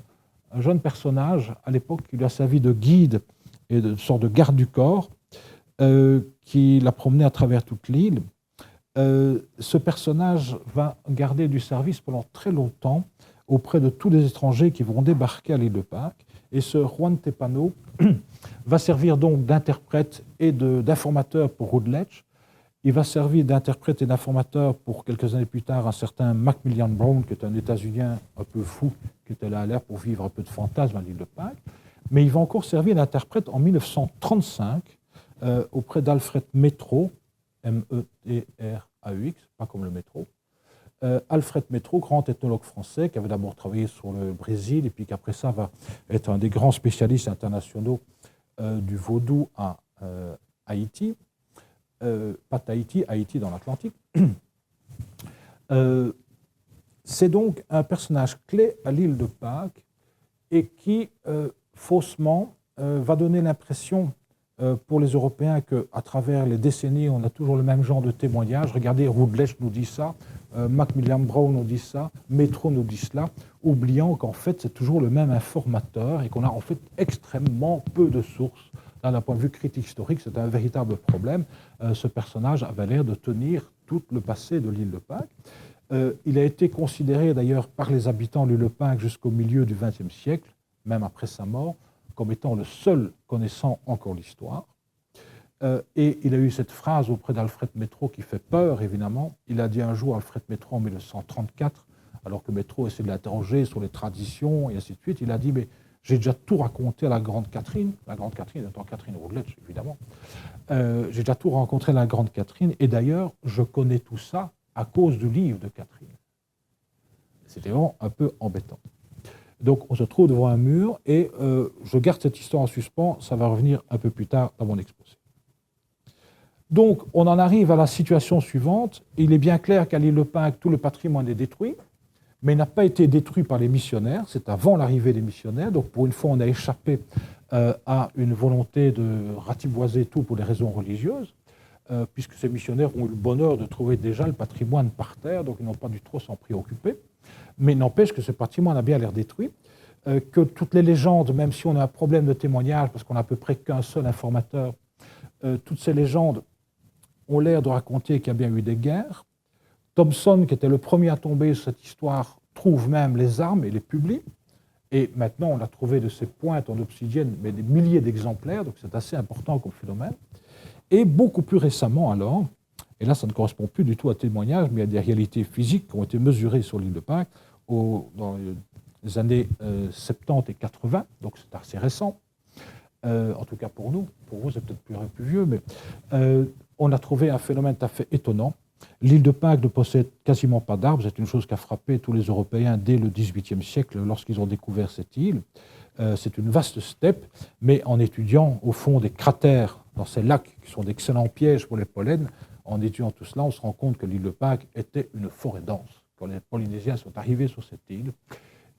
personnage à l'époque qui lui a servi de guide et de sorte de garde du corps, qui l'a promené à travers toute l'île. Ce personnage va garder du service pendant très longtemps auprès de tous les étrangers qui vont débarquer à l'île de Pâques. Et ce Juan Tepano va servir donc d'interprète et d'informateur pour Routledge. Il va servir d'interprète et d'informateur pour quelques années plus tard un certain Macmillan Brown, qui est un États-Unien un peu fou, qui était là à l'air pour vivre un peu de fantasme à l'île de Pâques. Mais il va encore servir d'interprète en 1935 auprès d'Alfred Metro, M-E-T-R-A-U-X, pas comme le métro. Alfred Metro, grand ethnologue français, qui avait d'abord travaillé sur le Brésil, et puis qu'après ça va être un des grands spécialistes internationaux du vaudou à Haïti. Pas Tahiti, Haïti dans l'Atlantique. C'est donc un personnage clé à l'île de Pâques et qui, faussement, va donner l'impression pour les Européens qu'à travers les décennies, on a toujours le même genre de témoignages. Regardez, Routledge nous dit ça, Macmillan Brown nous dit ça, Metro nous dit cela, oubliant qu'en fait, c'est toujours le même informateur et qu'on a en fait extrêmement peu de sources. D'un point de vue critique historique, c'est un véritable problème. Ce personnage avait l'air de tenir tout le passé de l'île de Pâques. Il a été considéré d'ailleurs par les habitants de l'île de Pâques jusqu'au milieu du XXe siècle, même après sa mort, comme étant le seul connaissant encore l'histoire. Et il a eu cette phrase auprès d'Alfred Metro qui fait peur, évidemment. Il a dit un jour à Alfred Metro en 1934, alors que Metro essayait de l'interroger sur les traditions et ainsi de suite, il a dit « mais j'ai déjà tout raconté à la Grande Catherine », la Grande Catherine étant Catherine Routledge, évidemment. « J'ai déjà tout rencontré à la Grande Catherine, et d'ailleurs, je connais tout ça à cause du livre de Catherine. » C'était vraiment un peu embêtant. Donc, on se trouve devant un mur, et je garde cette histoire en suspens, ça va revenir un peu plus tard dans mon exposé. Donc, on en arrive à la situation suivante. Il est bien clair qu'à l'île de Pâques, tout le patrimoine est détruit, mais il n'a pas été détruit par les missionnaires, c'est avant l'arrivée des missionnaires. Donc, pour une fois, on a échappé à une volonté de ratiboiser tout pour des raisons religieuses, puisque ces missionnaires ont eu le bonheur de trouver déjà le patrimoine par terre, donc ils n'ont pas dû trop s'en préoccuper. Mais n'empêche que ce patrimoine a bien l'air détruit, que toutes les légendes, même si on a un problème de témoignage, parce qu'on n'a à peu près qu'un seul informateur, toutes ces légendes ont l'air de raconter qu'il y a bien eu des guerres. Thompson, qui était le premier à tomber sur cette histoire, trouve même les armes et les publie. Et maintenant, on a trouvé de ces pointes en obsidienne, mais des milliers d'exemplaires, donc c'est assez important comme phénomène. Et beaucoup plus récemment alors, et là ça ne correspond plus du tout à témoignage, mais à des réalités physiques qui ont été mesurées sur l'île de Pâques dans les années 70 et 80, donc c'est assez récent, en tout cas pour nous. Pour vous, c'est peut-être plus vieux, mais on a trouvé un phénomène tout à fait étonnant. L'île de Pâques ne possède quasiment pas d'arbres, c'est une chose qui a frappé tous les Européens dès le XVIIIe siècle lorsqu'ils ont découvert cette île. C'est une vaste steppe, mais en étudiant au fond des cratères dans ces lacs qui sont d'excellents pièges pour les pollens, en étudiant tout cela, on se rend compte que l'île de Pâques était une forêt dense. Quand les Polynésiens sont arrivés sur cette île,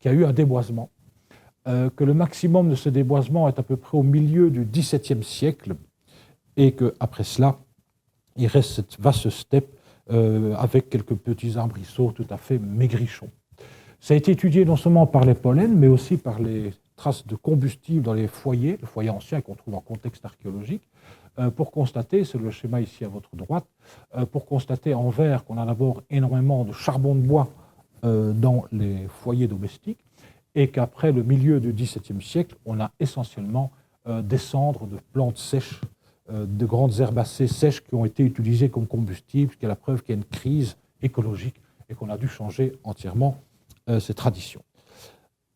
qu'il y a eu un déboisement, que le maximum de ce déboisement est à peu près au milieu du XVIIe siècle, et qu'après cela, il reste cette vaste steppe avec quelques petits arbrisseaux tout à fait maigrichons. Ça a été étudié non seulement par les pollens, mais aussi par les traces de combustible dans les foyers, le foyer ancien qu'on trouve en contexte archéologique, pour constater, c'est le schéma ici à votre droite, pour constater en vert qu'on a d'abord énormément de charbon de bois dans les foyers domestiques, et qu'après le milieu du XVIIe siècle, on a essentiellement des cendres de plantes sèches, de grandes herbacées sèches qui ont été utilisées comme combustible, ce qui est la preuve qu'il y a une crise écologique et qu'on a dû changer entièrement ces traditions.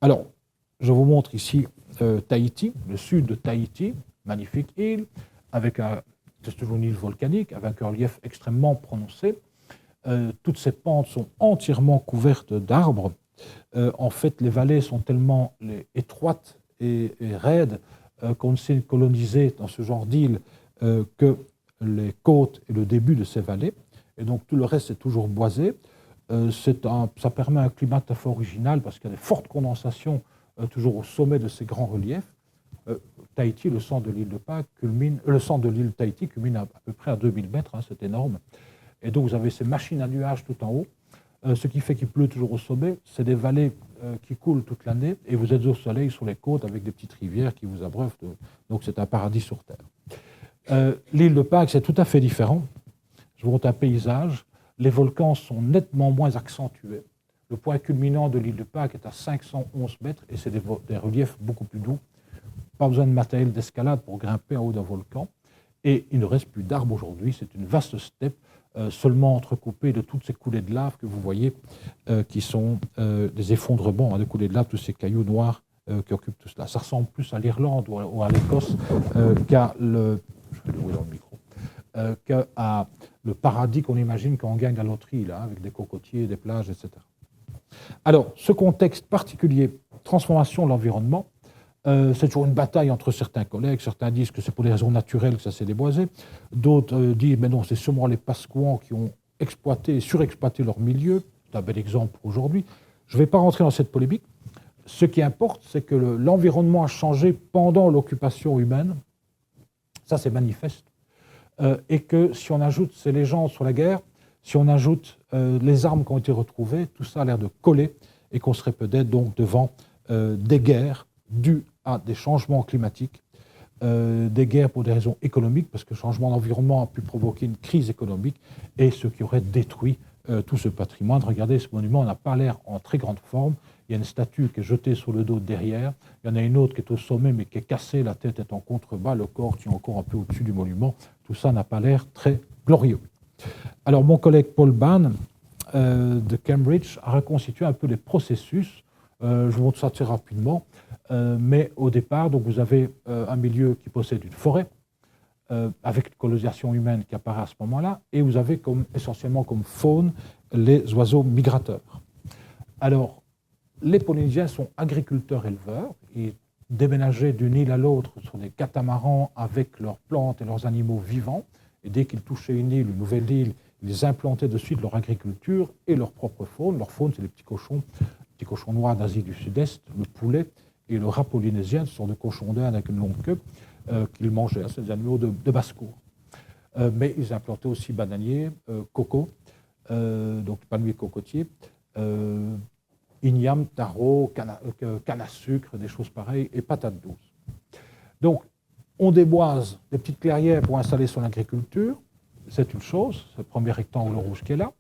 Alors, je vous montre ici Tahiti, le sud de Tahiti, magnifique île, c'est toujours une île volcanique, avec un relief extrêmement prononcé. Toutes ces pentes sont entièrement couvertes d'arbres. En fait, les vallées sont tellement étroites et raides qu'on ne sait coloniser dans ce genre d'île que les côtes et le début de ces vallées. Et donc tout le reste est toujours boisé. Ça permet un climat tout à fait original parce qu'il y a des fortes condensations toujours au sommet de ces grands reliefs. Tahiti, le centre de l'île de Pâques, le centre de l'île Tahiti culmine à peu près à 2000 mètres, c'est énorme. Et donc vous avez ces machines à nuages tout en haut, ce qui fait qu'il pleut toujours au sommet. C'est des vallées qui coulent toute l'année et vous êtes au soleil sur les côtes avec des petites rivières qui vous abreuvent. Donc c'est un paradis sur terre. L'île de Pâques, c'est tout à fait différent. Je vous montre un paysage. Les volcans sont nettement moins accentués. Le point culminant de l'île de Pâques est à 511 mètres et c'est des reliefs beaucoup plus doux. Pas besoin de matériel d'escalade pour grimper en haut d'un volcan. Et il ne reste plus d'arbres aujourd'hui. C'est une vaste steppe seulement entrecoupée de toutes ces coulées de lave que vous voyez, qui sont des effondrements de coulées de lave, tous ces cailloux noirs qui occupent tout cela. Ça ressemble plus à l'Irlande ou à l'Écosse qu'à le paradis qu'on imagine quand on gagne la loterie, là, avec des cocotiers, des plages, etc. Alors, ce contexte particulier, transformation de l'environnement, c'est toujours une bataille entre certains collègues. Certains disent que c'est pour des raisons naturelles que ça s'est déboisé. D'autres disent, mais non, c'est sûrement les Pascouans qui ont exploité et surexploité leur milieu. C'est un bel exemple pour aujourd'hui. Je ne vais pas rentrer dans cette polémique. Ce qui importe, c'est que l'environnement a changé pendant l'occupation humaine Ça, c'est manifeste. Et que si on ajoute ces légendes sur la guerre, si on ajoute les armes qui ont été retrouvées, tout ça a l'air de coller et qu'on serait peut-être donc devant des guerres dues à des changements climatiques, des guerres pour des raisons économiques, parce que le changement d'environnement a pu provoquer une crise économique, et ce qui aurait détruit tout ce patrimoine. Regardez, ce monument n'a pas l'air en très grande forme. Il y a une statue qui est jetée sur le dos derrière. Il y en a une autre qui est au sommet, mais qui est cassée. La tête est en contrebas. Le corps tient encore un peu au-dessus du monument. Tout ça n'a pas l'air très glorieux. Alors, mon collègue Paul Ban de Cambridge a reconstitué un peu les processus. Je vous montre ça très rapidement. Mais au départ, donc, vous avez un milieu qui possède une forêt, avec une colonisation humaine qui apparaît à ce moment-là, et vous avez essentiellement comme faune les oiseaux migrateurs. Alors, les Polynésiens sont agriculteurs-éleveurs. Ils déménageaient d'une île à l'autre sur des catamarans avec leurs plantes et leurs animaux vivants. Et dès qu'ils touchaient une île, une nouvelle île, ils implantaient de suite leur agriculture et leur propre faune. Leur faune, c'est les petits cochons noirs d'Asie du Sud-Est, le poulet et le rat polynésien, ce sont des cochons d'Inde avec une longue queue qu'ils mangeaient. C'est des animaux de basse-cour. Mais ils implantaient aussi bananiers, coco, donc palmiers cocotiers, igname, taro, canne à sucre, des choses pareilles, et patates douces. Donc, on déboise des petites clairières pour installer son agriculture, c'est une chose, c'est le premier rectangle rouge qui est là.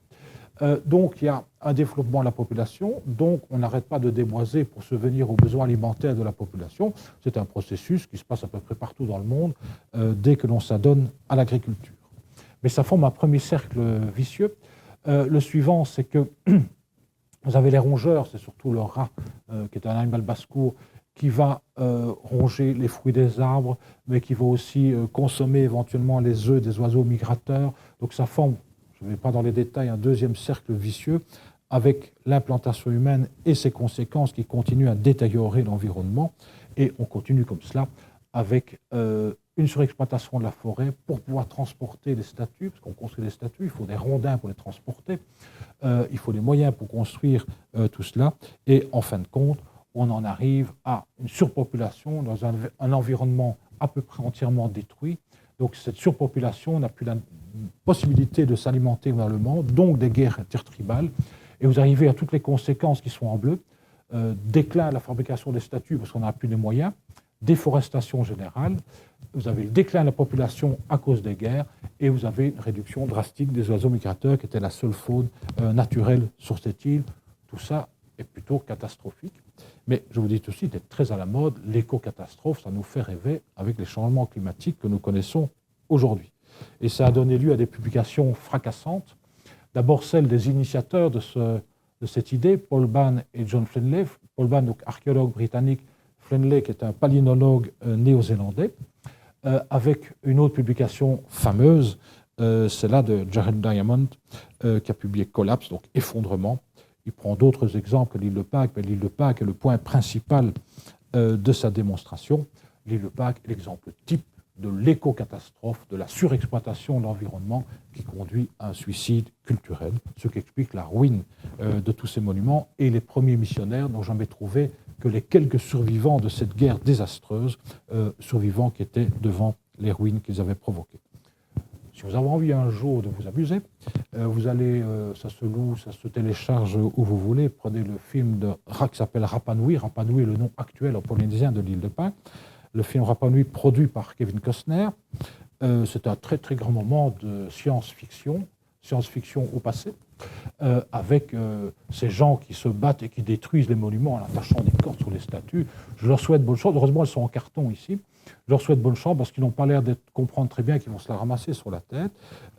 Donc, il y a un développement de la population, donc on n'arrête pas de déboiser pour subvenir aux besoins alimentaires de la population. C'est un processus qui se passe à peu près partout dans le monde dès que l'on s'adonne à l'agriculture. Mais ça forme un premier cercle vicieux. Le suivant, c'est que vous avez les rongeurs, c'est surtout le rat, qui est un animal basse-cour, qui va ronger les fruits des arbres, mais qui va aussi consommer éventuellement les œufs des oiseaux migrateurs. Donc ça forme, je ne vais pas dans les détails, un deuxième cercle vicieux avec l'implantation humaine et ses conséquences qui continuent à détériorer l'environnement. Et on continue comme cela avec une surexploitation de la forêt pour pouvoir transporter les statues, parce qu'on construit des statues, il faut des rondins pour les transporter, il faut des moyens pour construire tout cela. Et en fin de compte, on en arrive à une surpopulation dans un environnement à peu près entièrement détruit. Donc cette surpopulation n'a plus la possibilité de s'alimenter normalement, donc des guerres intertribales. Et vous arrivez à toutes les conséquences qui sont en bleu. Déclin de la fabrication des statues parce qu'on n'a plus les moyens, déforestation générale, vous avez le déclin de la population à cause des guerres, et vous avez une réduction drastique des oiseaux migrateurs qui étaient la seule faune naturelle sur cette île. Tout ça est plutôt catastrophique. Mais je vous dis aussi, c'est très à la mode, l'éco-catastrophe, ça nous fait rêver avec les changements climatiques que nous connaissons aujourd'hui. Et ça a donné lieu à des publications fracassantes. D'abord celle des initiateurs de cette idée, Paul Ban et John Flenley. Paul Ban, donc archéologue britannique, Flenley, qui est un palynologue néo-zélandais, avec une autre publication fameuse, celle-là de Jared Diamond, qui a publié Collapse, donc effondrement. Il prend d'autres exemples que l'île de Pâques, mais l'île de Pâques est le point principal de sa démonstration. L'île de Pâques est l'exemple type de l'éco-catastrophe, de la surexploitation de l'environnement qui conduit à un suicide culturel, ce qui explique la ruine de tous ces monuments. Et les premiers missionnaires n'ont jamais trouvé que les quelques survivants de cette guerre désastreuse, survivants qui étaient devant les ruines qu'ils avaient provoquées. Si vous avez envie un jour de vous amuser, vous allez, ça se loue, ça se télécharge où vous voulez, prenez le film qui s'appelle Rapa Nui. Rapa Nui est le nom actuel en polynésien de l'île de Pâques. Le film Rapa Nui, produit par Kevin Costner. C'est un très très grand moment de science-fiction au passé, avec ces gens qui se battent et qui détruisent les monuments en attachant des cordes sur les statues. Je leur souhaite bonne chance. Heureusement, elles sont en carton ici. Je leur souhaite bonne chance parce qu'ils n'ont pas l'air de comprendre très bien qu'ils vont se la ramasser sur la tête,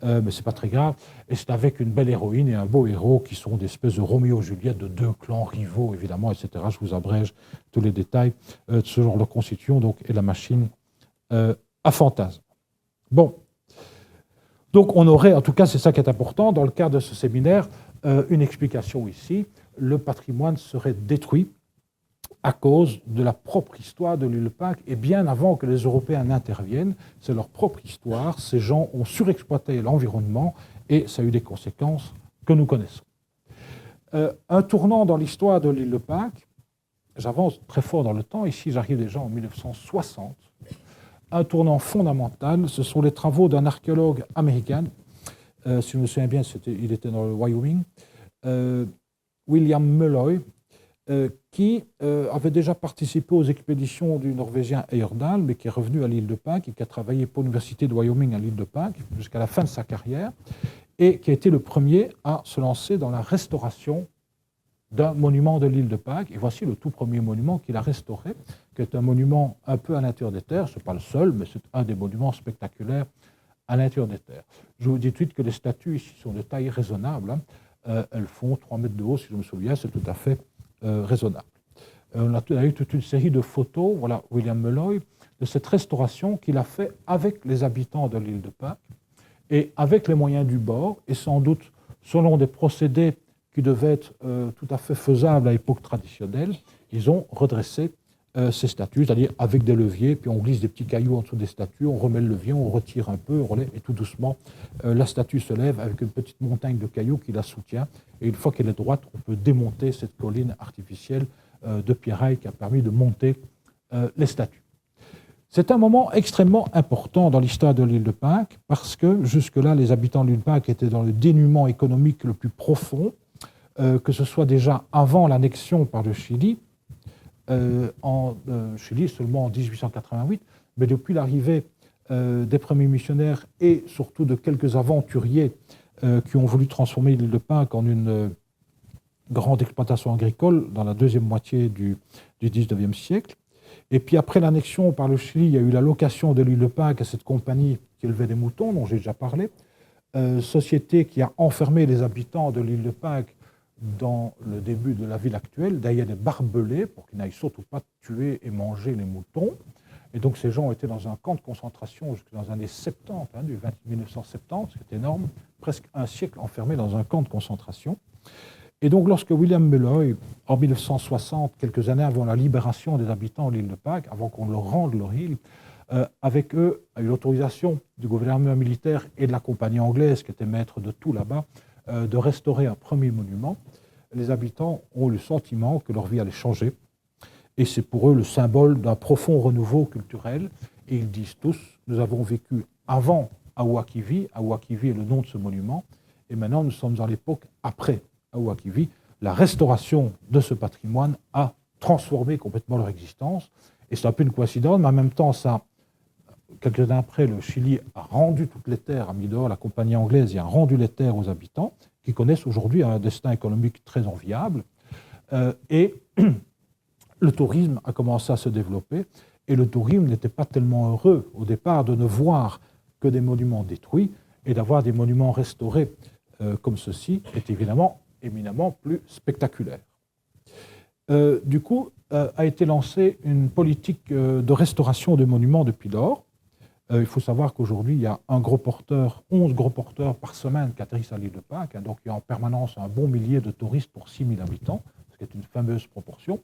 mais c'est pas très grave. Et c'est avec une belle héroïne et un beau héros qui sont des espèces de Roméo et Juliette de deux clans rivaux, évidemment, etc. Je vous abrège tous les détails de ce genre de constitution, donc, et la machine à fantasme. Bon. Donc on aurait, en tout cas c'est ça qui est important, dans le cadre de ce séminaire, une explication ici. Le patrimoine serait détruit à cause de la propre histoire de l'île de Pâques, et bien avant que les Européens n'interviennent, c'est leur propre histoire. Ces gens ont surexploité l'environnement et ça a eu des conséquences que nous connaissons. Un tournant dans l'histoire de l'île de Pâques, j'avance très fort dans le temps, ici j'arrive déjà en 1960, un tournant fondamental, ce sont les travaux d'un archéologue américain, si je me souviens bien, il était dans le Wyoming, William Mulloy, qui avait déjà participé aux expéditions du Norvégien Heyerdahl, mais qui est revenu à l'île de Pâques et qui a travaillé pour l'Université de Wyoming à l'île de Pâques jusqu'à la fin de sa carrière, et qui a été le premier à se lancer dans la restauration d'un monument de l'île de Pâques. Et voici le tout premier monument qu'il a restauré, qui est un monument un peu à l'intérieur des terres. Ce n'est pas le seul, mais c'est un des monuments spectaculaires à l'intérieur des terres. Je vous dis tout de suite que les statues ici sont de taille raisonnable. Elles font 3 mètres de haut, si je me souviens, c'est tout à fait raisonnable. On a eu toute une série de photos, voilà, William Mulloy, de cette restauration qu'il a fait avec les habitants de l'île de Pâques et avec les moyens du bord, et sans doute selon des procédés qui devaient être tout à fait faisables à l'époque traditionnelle, ils ont redressé ces statues, c'est-à-dire avec des leviers, puis on glisse des petits cailloux en dessous des statues, on remet le levier, on retire un peu, on relève, et tout doucement, la statue se lève avec une petite montagne de cailloux qui la soutient, et une fois qu'elle est droite, on peut démonter cette colline artificielle de pierraille qui a permis de monter les statues. C'est un moment extrêmement important dans l'histoire de l'île de Pâques, parce que jusque-là, les habitants de l'île de Pâques étaient dans le dénuement économique le plus profond, que ce soit déjà avant l'annexion par le Chili, Chili seulement en 1888, mais depuis l'arrivée des premiers missionnaires et surtout de quelques aventuriers qui ont voulu transformer l'île de Pâques en une grande exploitation agricole dans la deuxième moitié du XIXe siècle. Et puis après l'annexion par le Chili, il y a eu la location de l'île de Pâques à cette compagnie qui élevait des moutons, dont j'ai déjà parlé, société qui a enfermé les habitants de l'île de Pâques dans le début de la ville actuelle, derrière des barbelés pour qu'ils n'aillent surtout pas tuer et manger les moutons. Et donc ces gens étaient dans un camp de concentration jusque dans les années 70, du 1970, ce qui est énorme, presque un siècle enfermés dans un camp de concentration. Et donc lorsque William Mulloy, en 1960, quelques années avant la libération des habitants de l'île de Pâques, avant qu'on leur rende leur île, avec eux, a eu l'autorisation du gouvernement militaire et de la compagnie anglaise qui était maître de tout là-bas, de restaurer un premier monument, les habitants ont eu le sentiment que leur vie allait changer. Et c'est pour eux le symbole d'un profond renouveau culturel. Et ils disent tous, nous avons vécu avant Ahouakivi, Ahouakivi est le nom de ce monument, et maintenant nous sommes dans l'époque après Ahouakivi. La restauration de ce patrimoine a transformé complètement leur existence. Et c'est un peu une coïncidence, mais en même temps, ça, quelques années après, le Chili a rendu toutes les terres, a mis dehors la compagnie anglaise et a rendu les terres aux habitants, qui connaissent aujourd'hui un destin économique très enviable. Et le tourisme a commencé à se développer, et le tourisme n'était pas tellement heureux au départ de ne voir que des monuments détruits, et d'avoir des monuments restaurés comme ceci est évidemment éminemment plus spectaculaire. Du coup, a été lancée une politique de restauration des monuments depuis lors. Il faut savoir qu'aujourd'hui, il y a 11 gros porteurs par semaine qui atterrissent à l'île de Pâques, donc il y a en permanence un bon millier de touristes pour 6 000 habitants, ce qui est une fameuse proportion.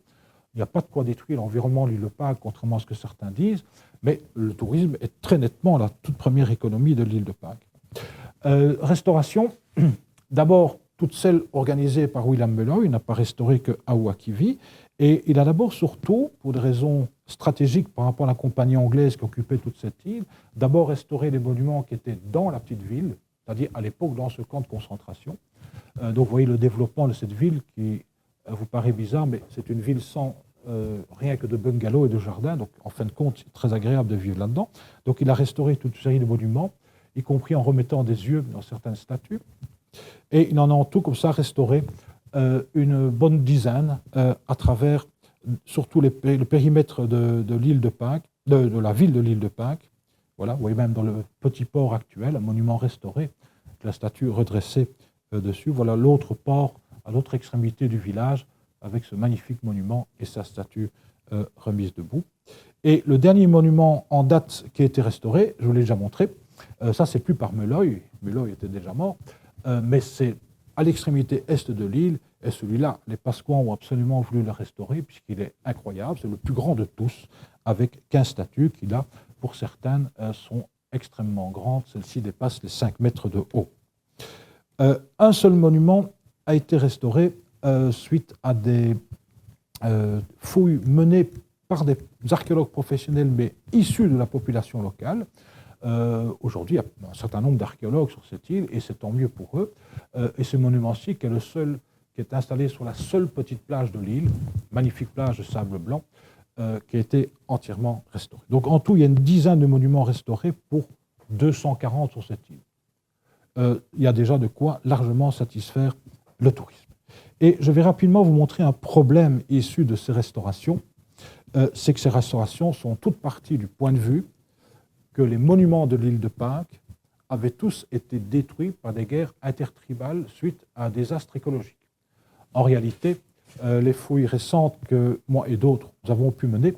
Il n'y a pas de quoi détruire l'environnement de l'île de Pâques, contrairement à ce que certains disent, mais le tourisme est très nettement la toute première économie de l'île de Pâques. Restauration, d'abord, toute celle organisée par William Mulloy, il n'a pas restauré que Ahouakivi, et il a d'abord, surtout, pour des raisons stratégiques par rapport à la compagnie anglaise qui occupait toute cette île, d'abord restauré les monuments qui étaient dans la petite ville, c'est-à-dire à l'époque dans ce camp de concentration. Donc vous voyez le développement de cette ville qui vous paraît bizarre, mais c'est une ville sans rien que de bungalows et de jardins, donc en fin de compte, c'est très agréable de vivre là-dedans. Donc il a restauré toute une série de monuments, y compris en remettant des yeux dans certaines statues, et il en a en tout comme ça restauré une bonne dizaine à travers surtout le périmètre de l'île de Pâques, de la ville de l'île de Pâques. Voilà, vous voyez même dans le petit port actuel, un monument restauré, avec la statue redressée dessus. Voilà l'autre port à l'autre extrémité du village, avec ce magnifique monument et sa statue remise debout. Et le dernier monument en date qui a été restauré, je vous l'ai déjà montré, ça c'est plus par Mulloy, Mulloy était déjà mort, mais c'est à l'extrémité est de l'île, et celui-là, les Pasquans ont absolument voulu le restaurer, puisqu'il est incroyable, c'est le plus grand de tous, avec 15 statues qui, là, pour certaines, sont extrêmement grandes, celles-ci dépassent les 5 mètres de haut. Un seul monument a été restauré suite à des fouilles menées par des archéologues professionnels, mais issus de la population locale. Aujourd'hui, il y a un certain nombre d'archéologues sur cette île, et c'est tant mieux pour eux. Et ce monument-ci, qui est le seul, qui est installé sur la seule petite plage de l'île, magnifique plage de sable blanc, qui a été entièrement restaurée. Donc en tout, il y a une dizaine de monuments restaurés pour 240 sur cette île. Il y a déjà de quoi largement satisfaire le tourisme. Et je vais rapidement vous montrer un problème issu de ces restaurations. C'est que ces restaurations sont toutes parties du point de vue que les monuments de l'île de Pâques avaient tous été détruits par des guerres intertribales suite à un désastre écologique. En réalité, les fouilles récentes que moi et d'autres avons pu mener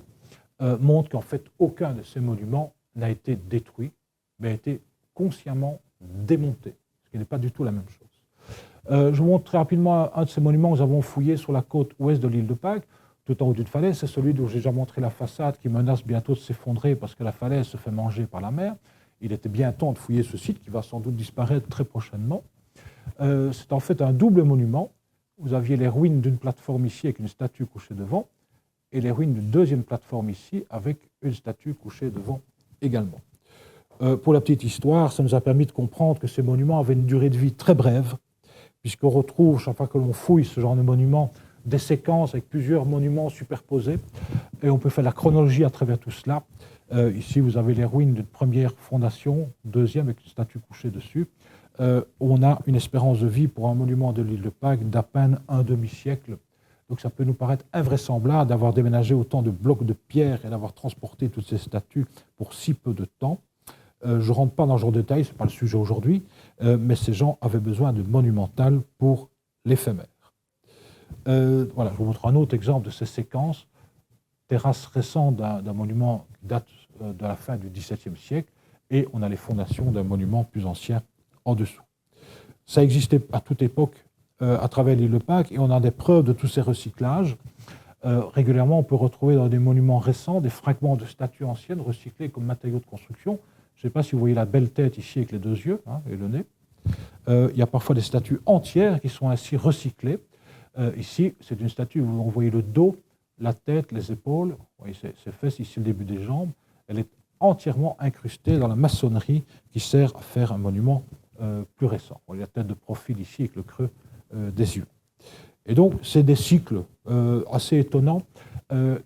montrent qu'en fait aucun de ces monuments n'a été détruit, mais a été consciemment démonté, ce qui n'est pas du tout la même chose. Je vous montre très rapidement un de ces monuments que nous avons fouillé sur la côte ouest de l'île de Pâques, tout en haut d'une falaise. C'est celui dont j'ai déjà montré la façade qui menace bientôt de s'effondrer parce que la falaise se fait manger par la mer. Il était bien temps de fouiller ce site qui va sans doute disparaître très prochainement. C'est en fait un double monument. Vous aviez les ruines d'une plateforme ici avec une statue couchée devant et les ruines d'une deuxième plateforme ici avec une statue couchée devant également. Pour la petite histoire, ça nous a permis de comprendre que ces monuments avaient une durée de vie très brève, puisqu'on retrouve, chaque fois que l'on fouille ce genre de monuments, des séquences avec plusieurs monuments superposés, et on peut faire la chronologie à travers tout cela. Ici, vous avez les ruines d'une première fondation, deuxième avec une statue couchée dessus. On a une espérance de vie pour un monument de l'île de Pâques d'à peine un demi-siècle. Donc ça peut nous paraître invraisemblable d'avoir déménagé autant de blocs de pierre et d'avoir transporté toutes ces statues pour si peu de temps. Je ne rentre pas dans ce genre de détails, ce n'est pas le sujet aujourd'hui, mais ces gens avaient besoin de monumental pour l'éphémère. Voilà, je vous montre un autre exemple de ces séquences. Terrasse récente d'un monument qui date de la fin du XVIIe siècle, et on a les fondations d'un monument plus ancien en dessous. Ça existait à toute époque à travers l'île de Pâques, et on a des preuves de tous ces recyclages. Régulièrement, on peut retrouver dans des monuments récents des fragments de statues anciennes recyclés comme matériaux de construction. Je ne sais pas si vous voyez la belle tête ici avec les deux yeux et le nez. Il y a parfois des statues entières qui sont ainsi recyclées. Ici, c'est une statue où vous voyez le dos, la tête, les épaules, vous voyez ses fesses, ici le début des jambes. Elle est entièrement incrustée dans la maçonnerie qui sert à faire un monument plus récent. Vous voyez la tête de profil ici avec le creux des yeux. Et donc, c'est des cycles assez étonnants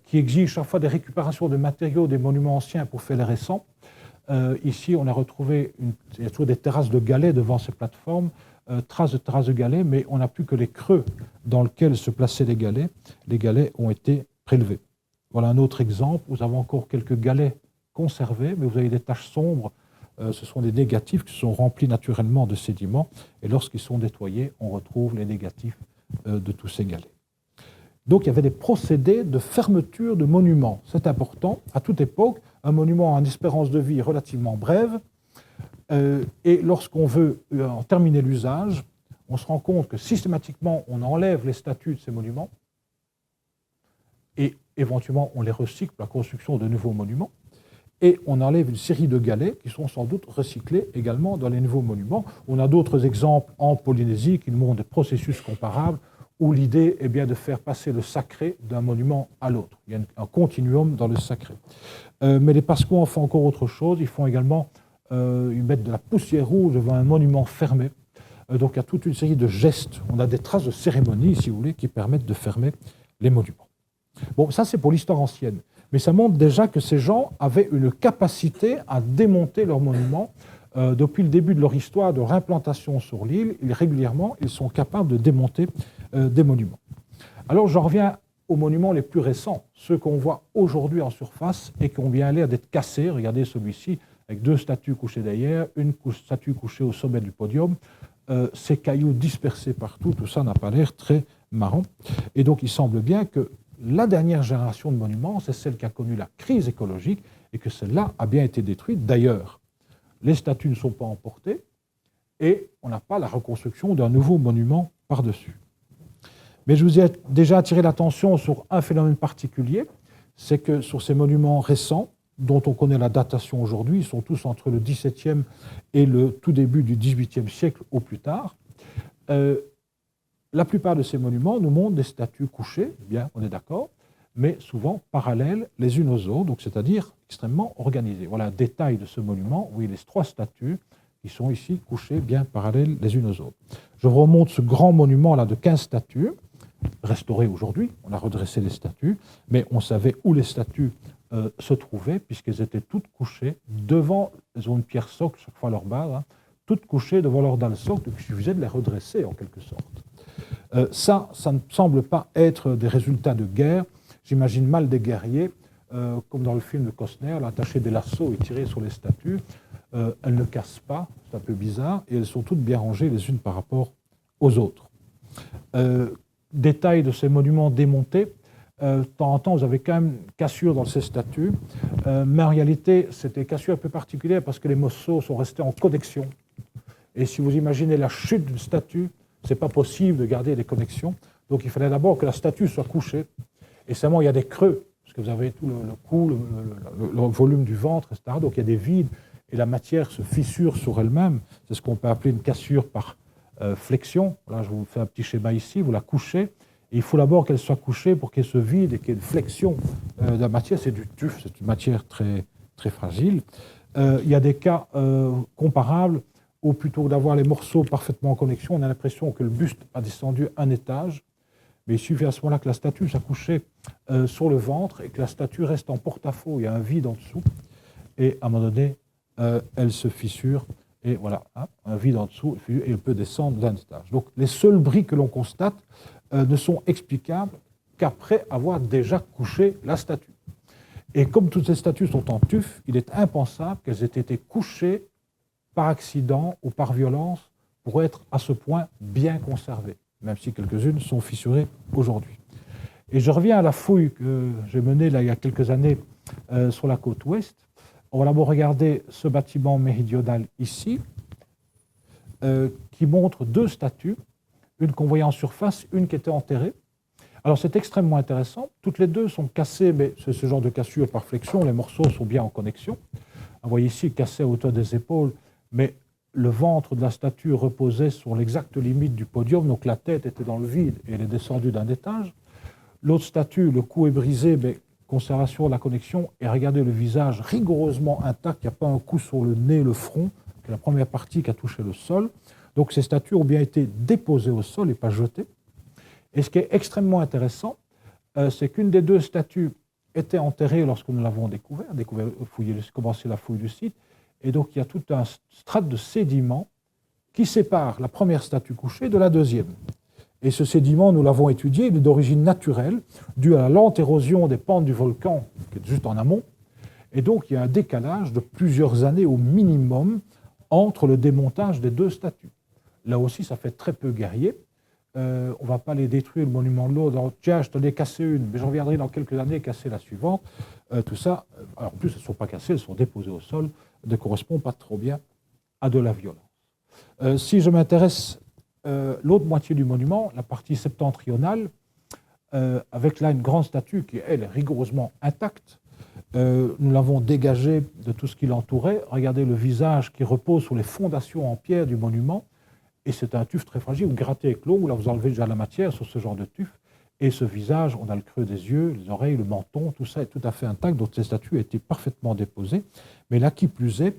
qui exigent chaque fois des récupérations de matériaux des monuments anciens pour faire les récents. Ici, on a retrouvé il y a toujours des terrasses de galets devant ces plateformes, traces de terrasses de galets, mais on n'a plus que les creux dans lesquels se plaçaient les galets. Les galets ont été prélevés. Voilà un autre exemple. Vous avez encore quelques galets conservés, mais vous avez des taches sombres. Ce sont des négatifs qui sont remplis naturellement de sédiments, et lorsqu'ils sont nettoyés, on retrouve les négatifs de tous ces galets. Donc il y avait des procédés de fermeture de monuments. C'est important. À toute époque, un monument a une espérance de vie relativement brève, et lorsqu'on veut en terminer l'usage, on se rend compte que systématiquement, on enlève les statues de ces monuments, et éventuellement, on les recycle pour la construction de nouveaux monuments, et on enlève une série de galets qui sont sans doute recyclés également dans les nouveaux monuments. On a d'autres exemples en Polynésie qui nous montrent des processus comparables, où l'idée est bien de faire passer le sacré d'un monument à l'autre. Il y a un continuum dans le sacré. Mais les Pasquons font encore autre chose. Ils font également, ils mettent de la poussière rouge devant un monument fermé. Donc il y a toute une série de gestes. On a des traces de cérémonies, si vous voulez, qui permettent de fermer les monuments. Bon, ça c'est pour l'histoire ancienne. Mais ça montre déjà que ces gens avaient une capacité à démonter leurs monuments. Depuis le début de leur histoire de réimplantation sur l'île, régulièrement, ils sont capables de démonter des monuments. Alors, j'en reviens aux monuments les plus récents, ceux qu'on voit aujourd'hui en surface et qui ont bien l'air d'être cassés. Regardez celui-ci, avec deux statues couchées derrière, une statue couchée au sommet du podium, ces cailloux dispersés partout, tout ça n'a pas l'air très marrant. Et donc, il semble bien que la dernière génération de monuments, c'est celle qui a connu la crise écologique et que celle-là a bien été détruite. D'ailleurs, les statues ne sont pas emportées et on n'a pas la reconstruction d'un nouveau monument par-dessus. Mais je vous ai déjà attiré l'attention sur un phénomène particulier, c'est que sur ces monuments récents, dont on connaît la datation aujourd'hui, ils sont tous entre le XVIIe et le tout début du XVIIIe siècle au plus tard, la plupart de ces monuments nous montrent des statues couchées, bien, on est d'accord, mais souvent parallèles les unes aux autres, donc c'est-à-dire extrêmement organisées. Voilà un détail de ce monument où il y a 3 statues qui sont ici couchées bien parallèles les unes aux autres. Je vous remonte ce grand monument-là de 15 statues, restauré aujourd'hui. On a redressé les statues, mais on savait où les statues se trouvaient, puisqu'elles étaient toutes couchées devant, elles ont une pierre socle chaque fois à leur base, hein, toutes couchées devant leur dalle socle, donc il suffisait de les redresser en quelque sorte. Ça ne semble pas être des résultats de guerre. J'imagine mal des guerriers, comme dans le film de Costner, attacher des lassos et tirer sur les statues. Elles ne cassent pas, c'est un peu bizarre, et elles sont toutes bien rangées les unes par rapport aux autres. Détail de ces monuments démontés, de temps en temps, vous avez quand même cassures dans ces statues, mais en réalité, c'était cassures un peu particulières parce que les morceaux sont restés en connexion. Et si vous imaginez la chute d'une statue, ce n'est pas possible de garder des connexions. Donc il fallait d'abord que la statue soit couchée. Et seulement, il y a des creux, parce que vous avez tout le cou, le volume du ventre, etc. Donc il y a des vides, et la matière se fissure sur elle-même. C'est ce qu'on peut appeler une cassure par flexion. Là, je vous fais un petit schéma ici, vous la couchez. Et il faut d'abord qu'elle soit couchée pour qu'elle se vide et qu'il y ait une flexion de la matière. C'est du tuf, c'est une matière très, très fragile. Il y a des cas comparables où plutôt que d'avoir les morceaux parfaitement en connexion, on a l'impression que le buste a descendu un étage. Mais il suffit à ce moment-là que la statue soit couchée sur le ventre et que la statue reste en porte-à-faux. Il y a un vide en dessous. Et à un moment donné, elle se fissure. Et voilà, hein, un vide en dessous, et elle peut descendre d'un étage. Donc les seuls bris que l'on constate ne sont explicables qu'après avoir déjà couché la statue. Et comme toutes ces statues sont en tuf, il est impensable qu'elles aient été couchées par accident ou par violence pour être à ce point bien conservées, même si quelques-unes sont fissurées aujourd'hui. Et je reviens à la fouille que j'ai menée là, il y a quelques années sur la côte ouest. On va d'abord regarder ce bâtiment méridional ici, qui montre 2 statues, une qu'on voyait en surface, une qui était enterrée. Alors c'est extrêmement intéressant, toutes les 2 sont cassées, mais c'est ce genre de cassure par flexion, les morceaux sont bien en connexion. Vous voyez ici, cassé à hauteur des épaules, mais le ventre de la statue reposait sur l'exacte limite du podium, donc la tête était dans le vide et elle est descendue d'un étage. L'autre statue, le cou est brisé, mais conservation de la connexion, et regardez le visage rigoureusement intact, il n'y a pas un coup sur le nez, le front, que la première partie qui a touché le sol. Donc ces statues ont bien été déposées au sol et pas jetées. Et ce qui est extrêmement intéressant, c'est qu'une des 2 statues était enterrée lorsque nous l'avons commencé la fouille du site, et donc il y a tout un strate de sédiments qui sépare la première statue couchée de la deuxième. Et ce sédiment, nous l'avons étudié, il est d'origine naturelle, dû à la lente érosion des pentes du volcan, qui est juste en amont. Et donc, il y a un décalage de plusieurs années au minimum entre le démontage des 2 statues. Là aussi, ça fait très peu guerrier. On ne va pas les détruire, le monument de l'eau. Tiens, je t'en ai cassé une, mais je reviendrai dans quelques années casser la suivante. Tout ça, alors en plus, elles ne sont pas cassées, elles sont déposées au sol, ne correspond pas trop bien à de la violence. Si je m'intéresse l'autre moitié du monument, la partie septentrionale, avec là une grande statue qui, elle, est rigoureusement intacte. Nous l'avons dégagée de tout ce qui l'entourait. Regardez le visage qui repose sur les fondations en pierre du monument. Et c'est un tuf très fragile. Vous grattez avec l'eau, là vous enlevez déjà la matière sur ce genre de tuf. Et ce visage, on a le creux des yeux, les oreilles, le menton, tout ça est tout à fait intact. Donc cette statue a été parfaitement déposée. Mais là, qui plus est,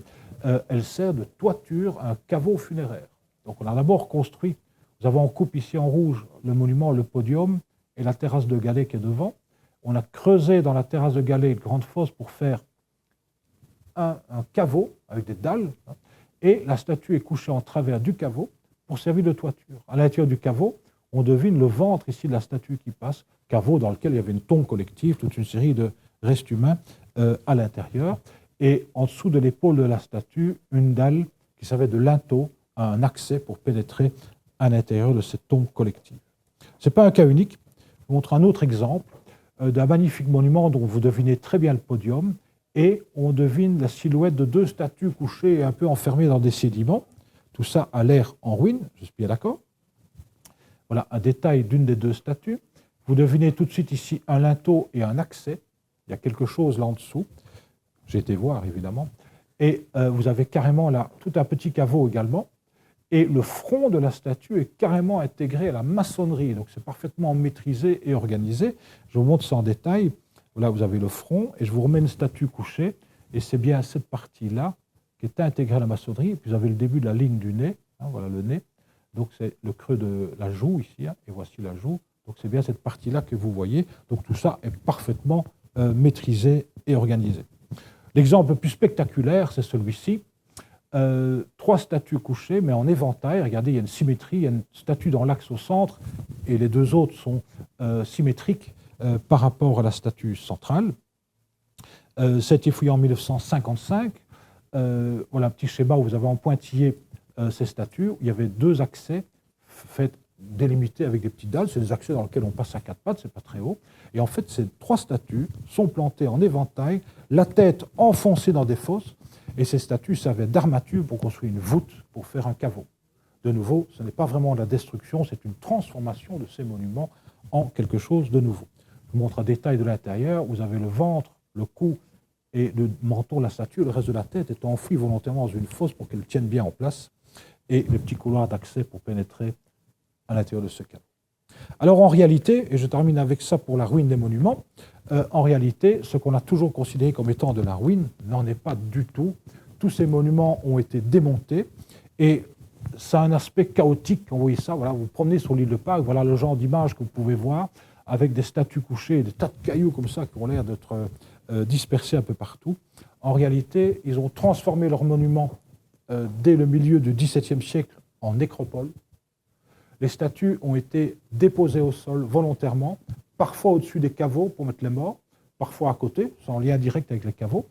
elle sert de toiture à un caveau funéraire. Donc on a d'abord construit, nous avons en coupe ici en rouge le monument, le podium et la terrasse de galets qui est devant. On a creusé dans la terrasse de galets une grande fosse pour faire un caveau avec des dalles. Et la statue est couchée en travers du caveau pour servir de toiture. À l'intérieur du caveau, on devine le ventre ici de la statue qui passe, caveau dans lequel il y avait une tombe collective, toute une série de restes humains à l'intérieur. Et en dessous de l'épaule de la statue, une dalle qui servait de linteau à un accès pour pénétrer à l'intérieur de cette tombe collective. Ce n'est pas un cas unique. Je vous montre un autre exemple d'un magnifique monument dont vous devinez très bien le podium, et on devine la silhouette de 2 statues couchées et un peu enfermées dans des sédiments. Tout ça a l'air en ruine, je suis bien d'accord. Voilà un détail d'une des 2 statues. Vous devinez tout de suite ici un linteau et un accès. Il y a quelque chose là en dessous. J'ai été voir, évidemment. Et vous avez carrément là tout un petit caveau également. Et le front de la statue est carrément intégré à la maçonnerie. Donc c'est parfaitement maîtrisé et organisé. Je vous montre ça en détail. Là, vous avez le front, et je vous remets une statue couchée. Et c'est bien cette partie-là qui est intégrée à la maçonnerie. Et puis vous avez le début de la ligne du nez. Voilà le nez. Donc c'est le creux de la joue ici. Et voici la joue. Donc c'est bien cette partie-là que vous voyez. Donc tout ça est parfaitement maîtrisé et organisé. L'exemple le plus spectaculaire, c'est celui-ci. 3 statues couchées, mais en éventail. Regardez, il y a une symétrie, il y a une statue dans l'axe au centre, et les deux autres sont symétriques par rapport à la statue centrale. Ça a été fouillé en 1955. Voilà un petit schéma où vous avez en pointillé ces statues. Il y avait 2 accès faits délimités avec des petites dalles. C'est des accès dans lesquels on passe à 4 pattes, c'est pas très haut. Et en fait, ces 3 statues sont plantées en éventail, la tête enfoncée dans des fosses. Et ces statues servaient d'armature pour construire une voûte, pour faire un caveau. De nouveau, ce n'est pas vraiment de la destruction, c'est une transformation de ces monuments en quelque chose de nouveau. Je vous montre un détail de l'intérieur. Vous avez le ventre, le cou et le menton de la statue. Le reste de la tête est enfoui volontairement dans une fosse pour qu'elle tienne bien en place. Et les petits couloirs d'accès pour pénétrer à l'intérieur de ce caveau. Alors en réalité, et je termine avec ça pour la ruine des monuments, en réalité, ce qu'on a toujours considéré comme étant de la ruine n'en est pas du tout. Tous ces monuments ont été démontés et ça a un aspect chaotique. Vous voyez ça, voilà, vous vous promenez sur l'île de Pâques, voilà le genre d'image que vous pouvez voir, avec des statues couchées, des tas de cailloux comme ça qui ont l'air d'être dispersés un peu partout. En réalité, ils ont transformé leurs monuments dès le milieu du XVIIe siècle en nécropole. Les statues ont été déposées au sol volontairement, parfois au-dessus des caveaux pour mettre les morts, parfois à côté, sans lien direct avec les caveaux.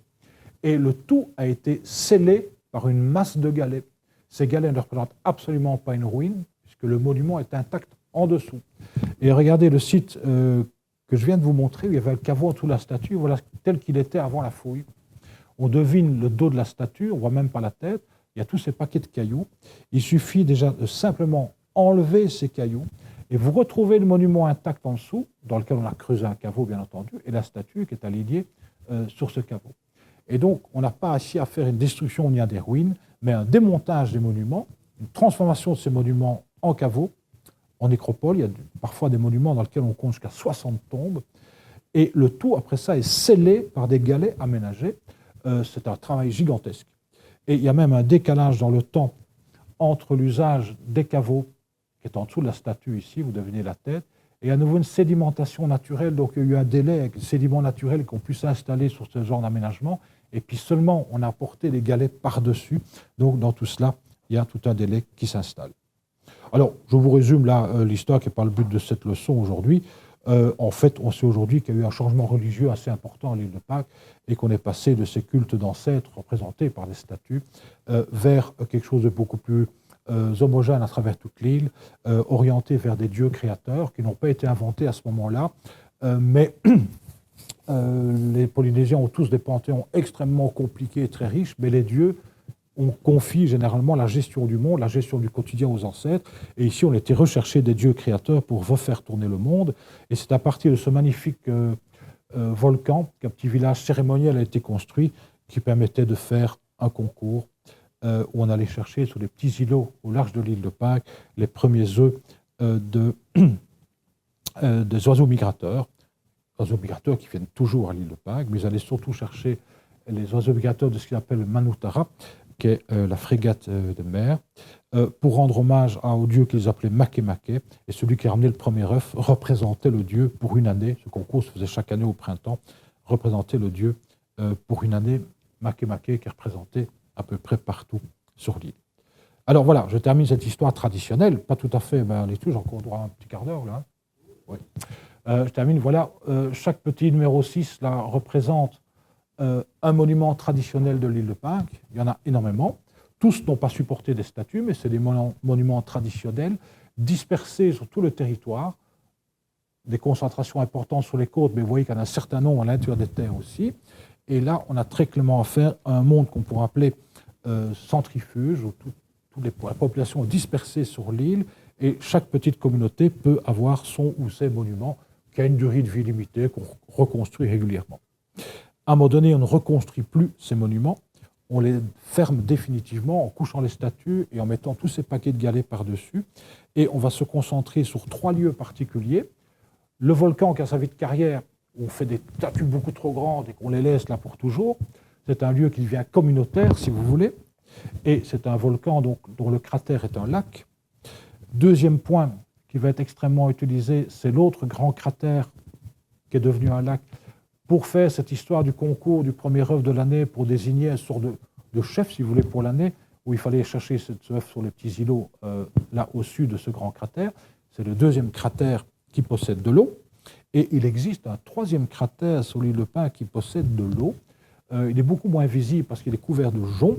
Et le tout a été scellé par une masse de galets. Ces galets ne représentent absolument pas une ruine, puisque le monument est intact en dessous. Et regardez le site que je viens de vous montrer, où il y avait le caveau en dessous de la statue, voilà tel qu'il était avant la fouille. On devine le dos de la statue, on ne voit même pas la tête, il y a tous ces paquets de cailloux. Il suffit déjà de simplement enlever ces cailloux, et vous retrouvez le monument intact en dessous, dans lequel on a creusé un caveau, bien entendu, et la statue qui est alignée sur ce caveau. Et donc, on n'a pas ici à faire une destruction ni à des ruines, mais un démontage des monuments, une transformation de ces monuments en caveaux, en nécropole. Il y a parfois des monuments dans lesquels on compte jusqu'à 60 tombes, et le tout, après ça, est scellé par des galets aménagés. C'est un travail gigantesque. Et il y a même un décalage dans le temps entre l'usage des caveaux, qui est en dessous de la statue ici, vous devinez la tête, et à nouveau une sédimentation naturelle, donc il y a eu un délai avec les sédiments naturels qui ont pu s'installer sur ce genre d'aménagement, et puis seulement on a apporté les galets par-dessus, donc dans tout cela, il y a tout un délai qui s'installe. Alors, je vous résume là l'histoire qui n'est pas le but de cette leçon aujourd'hui. En fait, on sait aujourd'hui qu'il y a eu un changement religieux assez important à l'île de Pâques et qu'on est passé de ces cultes d'ancêtres représentés par des statues vers quelque chose de beaucoup plus homogène à travers toute l'île, orienté vers des dieux créateurs qui n'ont pas été inventés à ce moment-là, mais les Polynésiens ont tous des panthéons extrêmement compliqués et très riches, mais les dieux, on confie généralement la gestion du monde, la gestion du quotidien aux ancêtres, et ici on était rechercher des dieux créateurs pour refaire tourner le monde, et c'est à partir de ce magnifique volcan qu'un petit village cérémoniel a été construit qui permettait de faire un concours où on allait chercher sur les petits îlots au large de l'île de Pâques les premiers œufs des oiseaux migrateurs qui viennent toujours à l'île de Pâques, mais ils allaient surtout chercher les oiseaux migrateurs de ce qu'ils appellent le Manutara, qui est la frégate de mer, pour rendre hommage au dieu qu'ils appelaient Makemake, et celui qui a ramené le premier œuf représentait le dieu pour une année. Ce concours se faisait chaque année au printemps, représentait le dieu pour une année, Makemake, qui est représenté à peu près partout sur l'île. Alors voilà, je termine cette histoire traditionnelle, pas tout à fait, mais allez tout, j'ai encore droit à un petit quart d'heure là. Oui. Je termine, voilà, chaque petit numéro 6 là, représente un monument traditionnel de l'île de Pâques. Il y en a énormément. Tous n'ont pas supporté des statues, mais c'est des monuments traditionnels dispersés sur tout le territoire. Des concentrations importantes sur les côtes, mais vous voyez qu'il y en a un certain nombre à l'intérieur des terres aussi. Et là, on a très clairement affaire à un monde qu'on pourrait appeler centrifuge, où la population est dispersée sur l'île, et chaque petite communauté peut avoir son ou ses monuments, qui a une durée de vie limitée, qu'on reconstruit régulièrement. À un moment donné, on ne reconstruit plus ces monuments, on les ferme définitivement en couchant les statues et en mettant tous ces paquets de galets par-dessus. Et on va se concentrer sur 3 lieux particuliers. Le volcan qui a sa vie de carrière, où on fait des statues beaucoup trop grandes et qu'on les laisse là pour toujours. C'est un lieu qui devient communautaire, si vous voulez. Et c'est un volcan donc, dont le cratère est un lac. Deuxième point qui va être extrêmement utilisé, c'est l'autre grand cratère qui est devenu un lac, pour faire cette histoire du concours du premier œuf de l'année, pour désigner un sort de chef, si vous voulez, pour l'année, où il fallait chercher ce œuf sur les petits îlots, là au sud de ce grand cratère. C'est le deuxième cratère qui possède de l'eau. Et il existe un troisième cratère sur l'île de Pâques qui possède de l'eau. Il est beaucoup moins visible parce qu'il est couvert de joncs,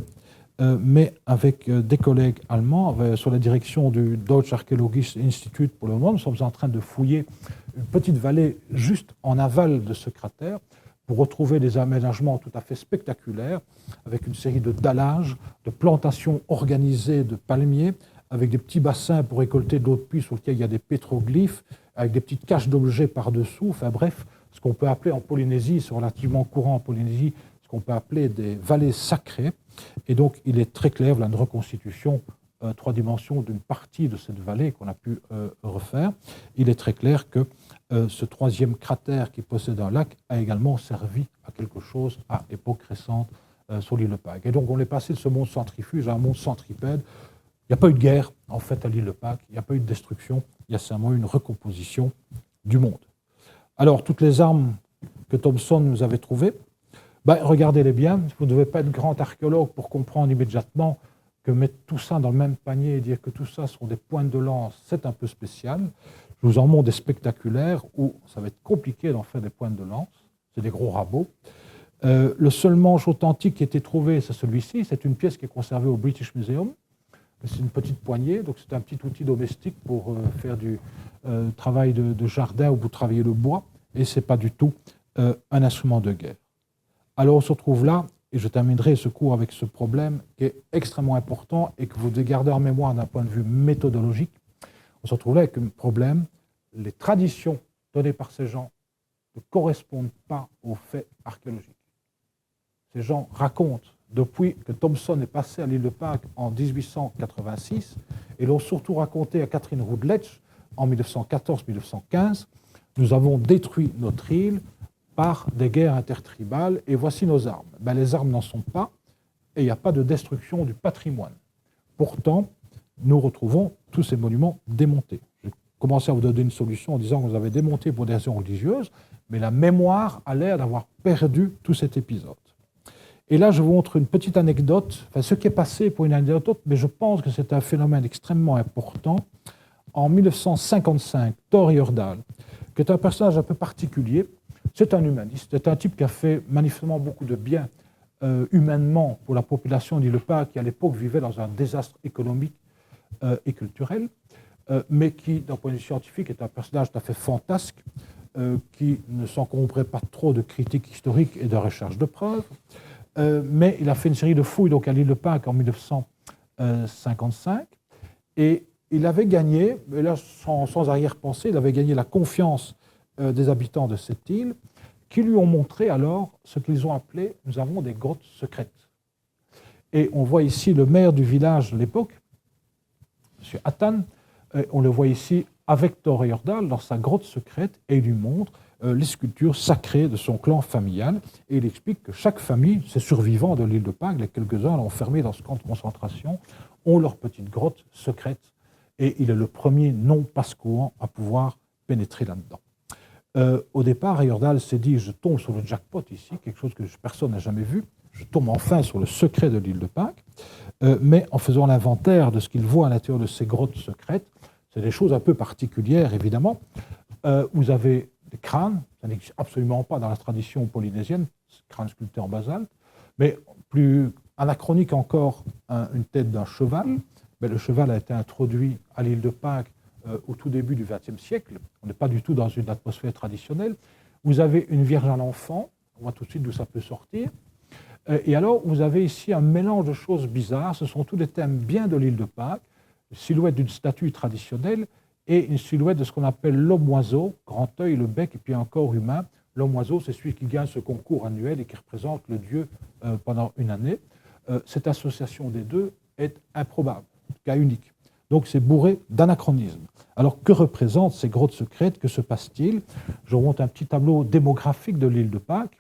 mais avec des collègues allemands, sur la direction du Deutsche Archäologisches Institut pour le moment, nous sommes en train de fouiller une petite vallée juste en aval de ce cratère pour retrouver des aménagements tout à fait spectaculaires, avec une série de dallages, de plantations organisées de palmiers, avec des petits bassins pour récolter de l'eau de pluie sur lesquels il y a des pétroglyphes, avec des petites caches d'objets par-dessous, enfin bref, ce qu'on peut appeler en Polynésie, c'est relativement courant en Polynésie, ce qu'on peut appeler des vallées sacrées. Et donc, il est très clair, voilà une reconstitution 3 dimensions d'une partie de cette vallée qu'on a pu refaire. Il est très clair que ce troisième cratère qui possède un lac a également servi à quelque chose à époque récente sur l'île de Pâques. Et donc, on est passé de ce monde centrifuge à un monde centripède. Il n'y a pas eu de guerre, en fait, à l'île de Pâques. Il n'y a pas eu de destruction. Il y a simplement une recomposition du monde. Alors, toutes les armes que Thompson nous avait trouvées, regardez-les bien. Vous ne devez pas être grand archéologue pour comprendre immédiatement que mettre tout ça dans le même panier et dire que tout ça sont des pointes de lance, c'est un peu spécial. Je vous en montre des spectaculaires où ça va être compliqué d'en faire des pointes de lance. C'est des gros rabots. Le seul manche authentique qui a été trouvé, c'est celui-ci. C'est une pièce qui est conservée au British Museum. C'est une petite poignée, donc c'est un petit outil domestique pour faire du travail de jardin où vous travaillez le bois, et ce n'est pas du tout un instrument de guerre. Alors on se retrouve là, et je terminerai ce cours avec ce problème qui est extrêmement important et que vous devez garder en mémoire d'un point de vue méthodologique. On se retrouve là avec un problème. Les traditions données par ces gens ne correspondent pas aux faits archéologiques. Ces gens racontent, depuis que Thompson est passé à l'île de Pâques en 1886, et l'ont surtout raconté à Catherine Routledge en 1914-1915, nous avons détruit notre île par des guerres intertribales, et voici nos armes. Les armes n'en sont pas, et il n'y a pas de destruction du patrimoine. Pourtant, nous retrouvons tous ces monuments démontés. J'ai commencé à vous donner une solution en disant que vous avez démonté pour des raisons religieuses, mais la mémoire a l'air d'avoir perdu tout cet épisode. Et là, je vous montre une petite anecdote, ce qui est passé pour une anecdote, mais je pense que c'est un phénomène extrêmement important. En 1955, Thor Heyerdahl, qui est un personnage un peu particulier, c'est un humaniste, c'est un type qui a fait manifestement beaucoup de bien humainement pour la population d'île de Pâques qui à l'époque vivait dans un désastre économique et culturel, mais qui, d'un point de vue scientifique, est un personnage tout à fait fantasque, qui ne s'encombrait pas trop de critiques historiques et de recherche de preuves, mais il a fait une série de fouilles donc, à l'île de Pâques en 1955, et il avait gagné, et là sans arrière-pensée, il avait gagné la confiance des habitants de cette île, qui lui ont montré alors ce qu'ils ont appelé « nous avons des grottes secrètes ». Et on voit ici le maire du village de l'époque, M. Hattan, on le voit ici avec Thor Heyerdahl dans sa grotte secrète, et il lui montre les sculptures sacrées de son clan familial, et il explique que chaque famille, ces survivants de l'île de Pâques, les quelques-uns enfermés dans ce camp de concentration, ont leur petite grotte secrète, et il est le premier non-pascouan à pouvoir pénétrer là-dedans. Au départ, Heyerdahl s'est dit « je tombe sur le jackpot ici, quelque chose que personne n'a jamais vu, je tombe enfin sur le secret de l'île de Pâques », mais en faisant l'inventaire de ce qu'il voit à l'intérieur de ces grottes secrètes, c'est des choses un peu particulières, évidemment. Vous avez des crânes, ça n'existe absolument pas dans la tradition polynésienne, crâne sculpté en basalte, mais plus anachronique encore, une tête d'un cheval. Mais le cheval a été introduit à l'île de Pâques au tout début du XXe siècle. On n'est pas du tout dans une atmosphère traditionnelle. Vous avez une Vierge à l'enfant, on voit tout de suite d'où ça peut sortir. Et alors, vous avez ici un mélange de choses bizarres. Ce sont tous des thèmes bien de l'île de Pâques, une silhouette d'une statue traditionnelle et une silhouette de ce qu'on appelle l'homme-oiseau, grand œil, le bec et puis un corps humain. L'homme-oiseau, c'est celui qui gagne ce concours annuel et qui représente le dieu pendant une année. cette association des deux est improbable, cas unique. Donc c'est bourré d'anachronismes. Alors que représentent ces grottes secrètes? Que se passe-t-il? Je vous montre un petit tableau démographique de l'île de Pâques.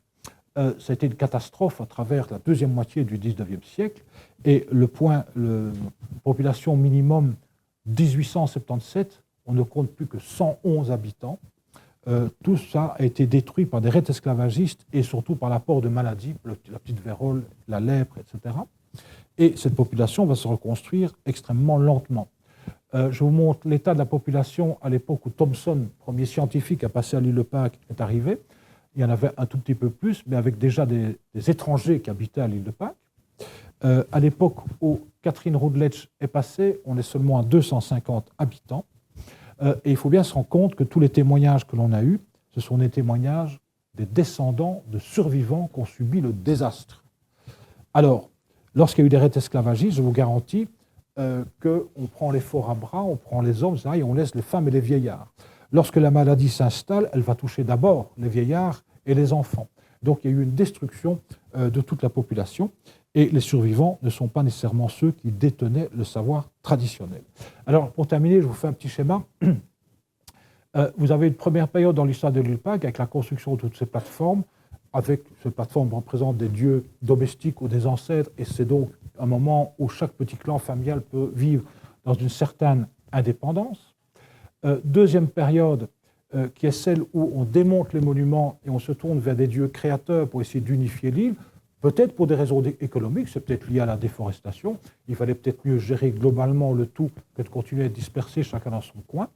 Ça a été une catastrophe à travers la deuxième moitié du XIXe siècle. Et la population minimum 1877, on ne compte plus que 111 habitants. Tout ça a été détruit par des raids esclavagistes et surtout par l'apport de maladies, la petite vérole, la lèpre, etc. Et cette population va se reconstruire extrêmement lentement. Je vous montre l'état de la population à l'époque où Thomson, premier scientifique à passer à l'île de Pâques, est arrivé. Il y en avait un tout petit peu plus, mais avec déjà des étrangers qui habitaient à l'île de Pâques. À l'époque où Catherine Routledge est passée, on est seulement à 250 habitants. Et il faut bien se rendre compte que tous les témoignages que l'on a eus, ce sont des témoignages des descendants de survivants qui ont subi le désastre. Alors, lorsqu'il y a eu des raids esclavagistes, je vous garantis qu'on prend les forts à bras, on prend les hommes, et on laisse les femmes et les vieillards. Lorsque la maladie s'installe, elle va toucher d'abord les vieillards et les enfants. Donc il y a eu une destruction de toute la population, et les survivants ne sont pas nécessairement ceux qui détenaient le savoir traditionnel. Alors pour terminer, je vous fais un petit schéma. Vous avez une première période dans l'histoire de l'île Pâques avec la construction de toutes ces plateformes. Avec ces plateformes représentent des dieux domestiques ou des ancêtres, et c'est donc un moment où chaque petit clan familial peut vivre dans une certaine indépendance. Deuxième période, qui est celle où on démonte les monuments et on se tourne vers des dieux créateurs pour essayer d'unifier l'île, peut-être pour des raisons économiques, c'est peut-être lié à la déforestation. Il fallait peut-être mieux gérer globalement le tout que de continuer à disperser chacun dans son coin.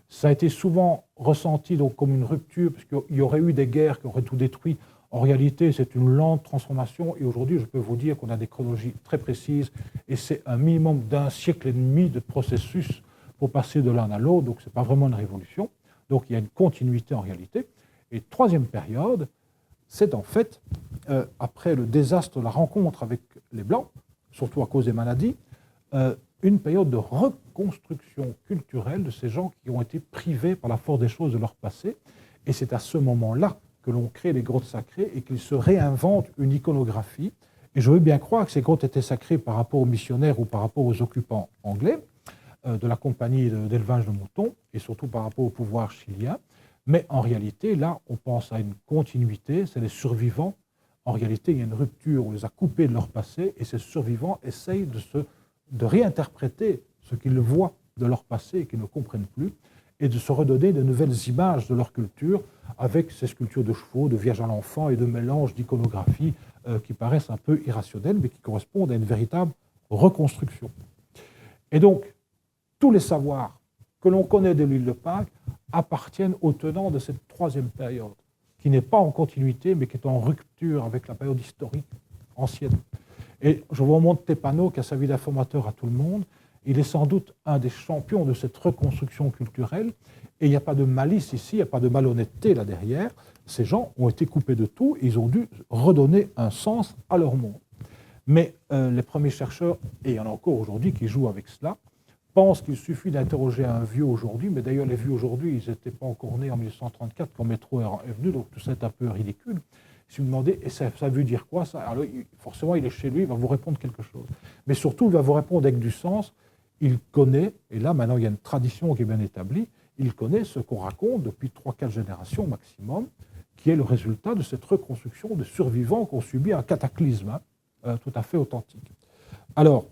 Ça a été souvent ressenti donc comme une rupture, parce qu'il y aurait eu des guerres qui auraient tout détruit. En réalité, c'est une lente transformation, et aujourd'hui, je peux vous dire qu'on a des chronologies très précises, et c'est un minimum d'1 siècle et demi de processus pour passer de l'un à l'autre, donc ce n'est pas vraiment une révolution. Donc il y a une continuité en réalité. Et troisième période, c'est en fait, après le désastre de la rencontre avec les Blancs, surtout à cause des maladies, une période de reconstruction culturelle de ces gens qui ont été privés par la force des choses de leur passé. Et c'est à ce moment-là que l'on crée les grottes sacrées et qu'ils se réinventent une iconographie. Et je veux bien croire que ces grottes étaient sacrées par rapport aux missionnaires ou par rapport aux occupants anglais de la compagnie d'élevage de moutons, et surtout par rapport au pouvoir chilien. Mais en réalité, là, on pense à une continuité, c'est les survivants. En réalité, il y a une rupture, on les a coupés de leur passé, et ces survivants essayent de réinterpréter ce qu'ils voient de leur passé et qu'ils ne comprennent plus, et de se redonner de nouvelles images de leur culture, avec ces sculptures de chevaux, de Vierge à l'enfant et de mélanges d'iconographie qui paraissent un peu irrationnelles, mais qui correspondent à une véritable reconstruction. Et donc, tous les savoirs que l'on connaît de l'île de Pâques appartiennent aux tenants de cette troisième période, qui n'est pas en continuité, mais qui est en rupture avec la période historique ancienne. Et je vous montre Tépano, qui a servi d'informateur à tout le monde. Il est sans doute un des champions de cette reconstruction culturelle, et il n'y a pas de malice ici, il n'y a pas de malhonnêteté là derrière. Ces gens ont été coupés de tout, et ils ont dû redonner un sens à leur monde. Mais les premiers chercheurs, et il y en a encore aujourd'hui qui jouent avec cela, pensent qu'il suffit d'interroger un vieux aujourd'hui, mais d'ailleurs les vieux aujourd'hui, ils n'étaient pas encore nés en 1934 quand le métro est venu, donc tout ça est un peu ridicule. Si vous demandez, et ça veut dire quoi ça? Alors, forcément, il est chez lui, il va vous répondre quelque chose. Mais surtout, il va vous répondre avec du sens. Il connaît, et là maintenant il y a une tradition qui est bien établie, il connaît ce qu'on raconte depuis 3-4 générations maximum, qui est le résultat de cette reconstruction de survivants qui ont subi un cataclysme tout à fait authentique. Alors,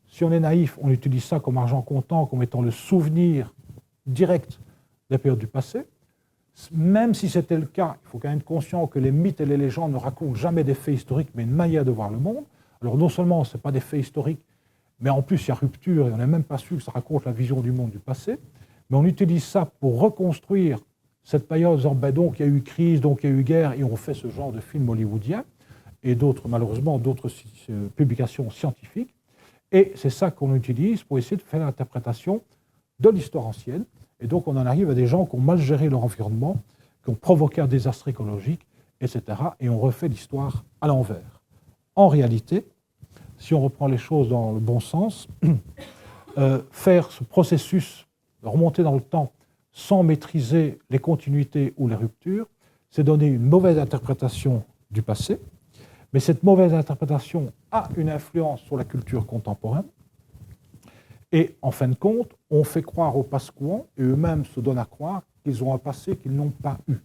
si on est naïf, on utilise ça comme argent comptant, comme étant le souvenir direct des périodes du passé. Même si c'était le cas, il faut quand même être conscient que les mythes et les légendes ne racontent jamais des faits historiques, mais une manière de voir le monde. Alors non seulement ce n'est pas des faits historiques, mais en plus il y a rupture et on n'est même pas sûr que ça raconte la vision du monde du passé. Mais on utilise ça pour reconstruire cette période en disant ben donc il y a eu crise, donc il y a eu guerre, et on fait ce genre de film hollywoodien et d'autres, malheureusement, d'autres publications scientifiques. Et c'est ça qu'on utilise pour essayer de faire l'interprétation de l'histoire ancienne. Et donc on en arrive à des gens qui ont mal géré leur environnement, qui ont provoqué un désastre écologique, etc. Et on refait l'histoire à l'envers. En réalité, si on reprend les choses dans le bon sens, faire ce processus de remonter dans le temps sans maîtriser les continuités ou les ruptures, c'est donner une mauvaise interprétation du passé, Mais cette mauvaise interprétation a une influence sur la culture contemporaine. Et en fin de compte, on fait croire aux Pascouans, et eux-mêmes se donnent à croire qu'ils ont un passé qu'ils n'ont pas eu.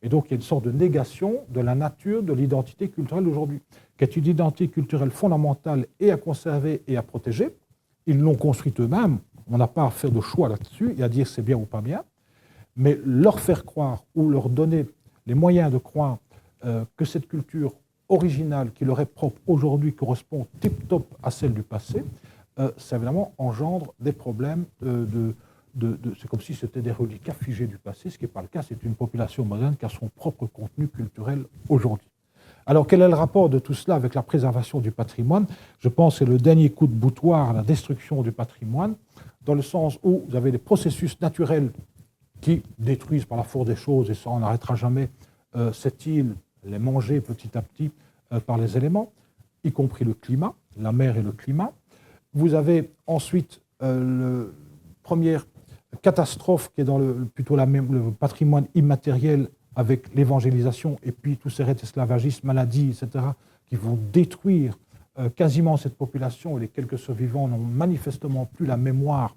Et donc, il y a une sorte de négation de la nature de l'identité culturelle d'aujourd'hui, qui est une identité culturelle fondamentale et à conserver et à protéger. Ils l'ont construite eux-mêmes. On n'a pas à faire de choix là-dessus et à dire c'est bien ou pas bien. Mais leur faire croire ou leur donner les moyens de croire que cette culture originale qui leur est propre aujourd'hui correspond tip-top à celle du passé, ça évidemment engendre des problèmes c'est comme si c'était des reliquats figés du passé, ce qui n'est pas le cas. C'est une population moderne qui a son propre contenu culturel aujourd'hui. Alors, quel est le rapport de tout cela avec la préservation du patrimoine? Je pense que c'est le dernier coup de boutoir à la destruction du patrimoine, dans le sens où vous avez des processus naturels qui détruisent par la force des choses, et ça, on n'arrêtera jamais cette île, les manger petit à petit par les éléments, y compris le climat, la mer et le climat. Vous avez ensuite la première catastrophe qui est dans le patrimoine immatériel avec l'évangélisation et puis tous ces raids esclavagistes, maladies, etc., qui vont détruire quasiment cette population, et les quelques survivants n'ont manifestement plus la mémoire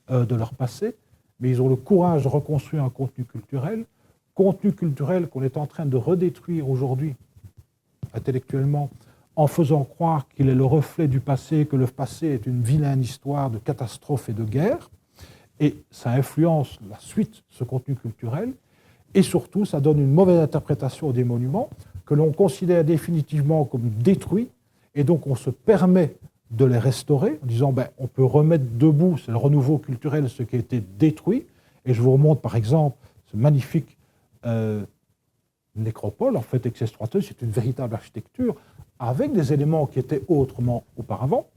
de leur passé, mais ils ont le courage de reconstruire un contenu culturel qu'on est en train de redétruire aujourd'hui intellectuellement, en faisant croire qu'il est le reflet du passé, que le passé est une vilaine histoire de catastrophes et de guerres, et ça influence la suite, ce contenu culturel, et surtout, ça donne une mauvaise interprétation des monuments que l'on considère définitivement comme détruits, et donc on se permet de les restaurer, en disant on peut remettre debout, c'est le renouveau culturel, ce qui a été détruit, et je vous remonte par exemple ce magnifique nécropole, en fait, Exestrateus, c'est une véritable architecture, avec des éléments qui étaient autrement auparavant,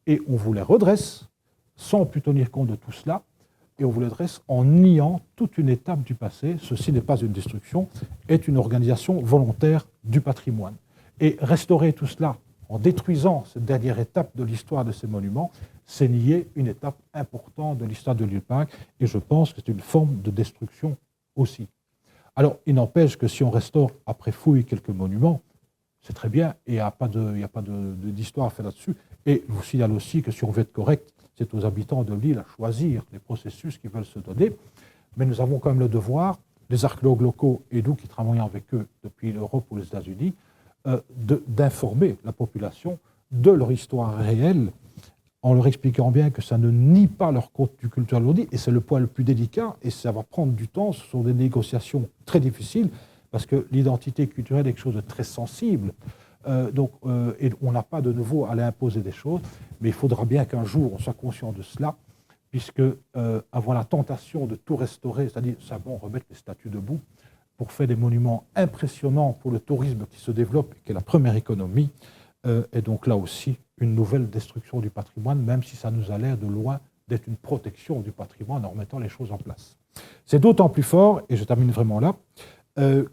et on vous les redresse sans plus tenir compte de tout cela, et on vous les dresse en niant toute une étape du passé. Ceci n'est pas une destruction, est une organisation volontaire du patrimoine. Et restaurer tout cela en détruisant cette dernière étape de l'histoire de ces monuments, c'est nier une étape importante de l'histoire de l'île Pâques, et je pense que c'est une forme de destruction aussi. Alors, il n'empêche que si on restaure après fouille quelques monuments, c'est très bien, et il n'y a pas d'histoire à faire là-dessus. Et je vous signale aussi que si on veut être correct, c'est aux habitants de l'île à choisir les processus qu'ils veulent se donner. Mais nous avons quand même le devoir, les archéologues locaux et nous qui travaillons avec eux depuis l'Europe ou les États-Unis, d'informer la population de leur histoire réelle, en leur expliquant bien que ça ne nie pas leur contenu culturel aujourd'hui, et c'est le point le plus délicat, et ça va prendre du temps, ce sont des négociations très difficiles, parce que l'identité culturelle est quelque chose de très sensible. Et on n'a pas de nouveau à l'imposer des choses, mais il faudra bien qu'un jour on soit conscient de cela, puisque avoir la tentation de tout restaurer, c'est-à-dire simplement remettre les statues debout pour faire des monuments impressionnants pour le tourisme qui se développe, qui est la première économie, est donc là aussi une nouvelle destruction du patrimoine, même si ça nous a l'air de loin d'être une protection du patrimoine en remettant les choses en place. C'est d'autant plus fort, et je termine vraiment là,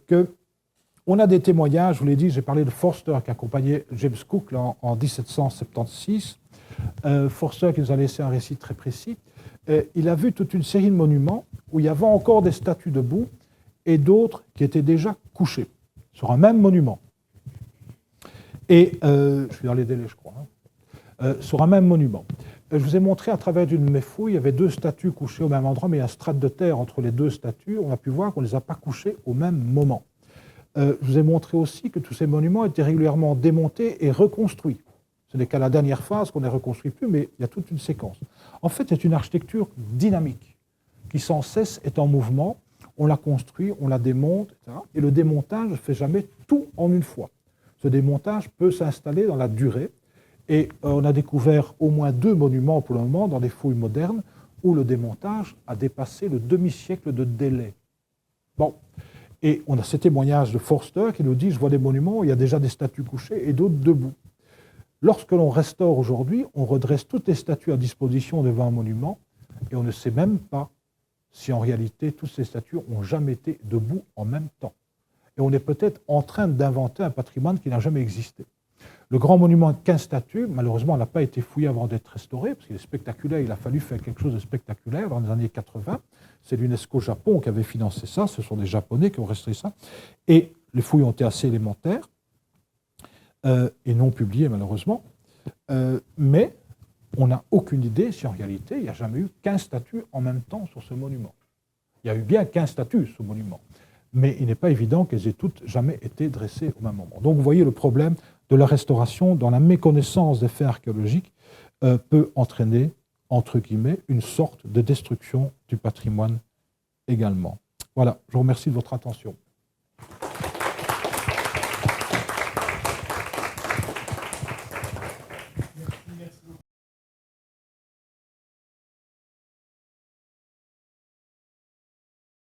qu'on a des témoignages, je vous l'ai dit, j'ai parlé de Forster qui accompagnait James Cook là, en 1776. Forster qui nous a laissé un récit très précis. Il a vu toute une série de monuments où il y avait encore des statues debout et d'autres qui étaient déjà couchées sur un même monument. Et je suis dans les délais, je crois. Sur un même monument. Je vous ai montré à travers d'une de mes fouilles, il y avait deux statues couchées au même endroit, mais il y a un strate de terre entre les deux statues. On a pu voir qu'on ne les a pas couchées au même moment. Je vous ai montré aussi que tous ces monuments étaient régulièrement démontés et reconstruits. Ce n'est qu'à la dernière phase qu'on ne les reconstruit plus, mais il y a toute une séquence. En fait, c'est une architecture dynamique qui sans cesse est en mouvement. On la construit, on la démonte, etc. Et le démontage ne fait jamais tout en une fois. Ce démontage peut s'installer dans la durée. Et on a découvert au moins 2 monuments pour le moment dans des fouilles modernes où le démontage a dépassé le demi-siècle de délai. Bon, et on a ces témoignages de Forster qui nous dit « Je vois des monuments où il y a déjà des statues couchées et d'autres debout ». Lorsque l'on restaure aujourd'hui, on redresse toutes les statues à disposition devant un monument et on ne sait même pas si en réalité toutes ces statues n'ont jamais été debout en même temps. Et on est peut-être en train d'inventer un patrimoine qui n'a jamais existé. Le grand monument de 15 statues, malheureusement, n'a pas été fouillé avant d'être restauré, parce qu'il est spectaculaire, il a fallu faire quelque chose de spectaculaire dans les années 80. C'est l'UNESCO Japon qui avait financé ça, ce sont des Japonais qui ont restauré ça, et les fouilles ont été assez élémentaires. et non publié malheureusement. Mais on n'a aucune idée si en réalité il n'y a jamais eu 15 statues en même temps sur ce monument. Il y a eu bien 15 statues sur ce monument, mais il n'est pas évident qu'elles aient toutes jamais été dressées au même moment. Donc vous voyez le problème de la restauration dans la méconnaissance des faits archéologiques peut entraîner, entre guillemets, une sorte de destruction du patrimoine également. Voilà, je vous remercie de votre attention.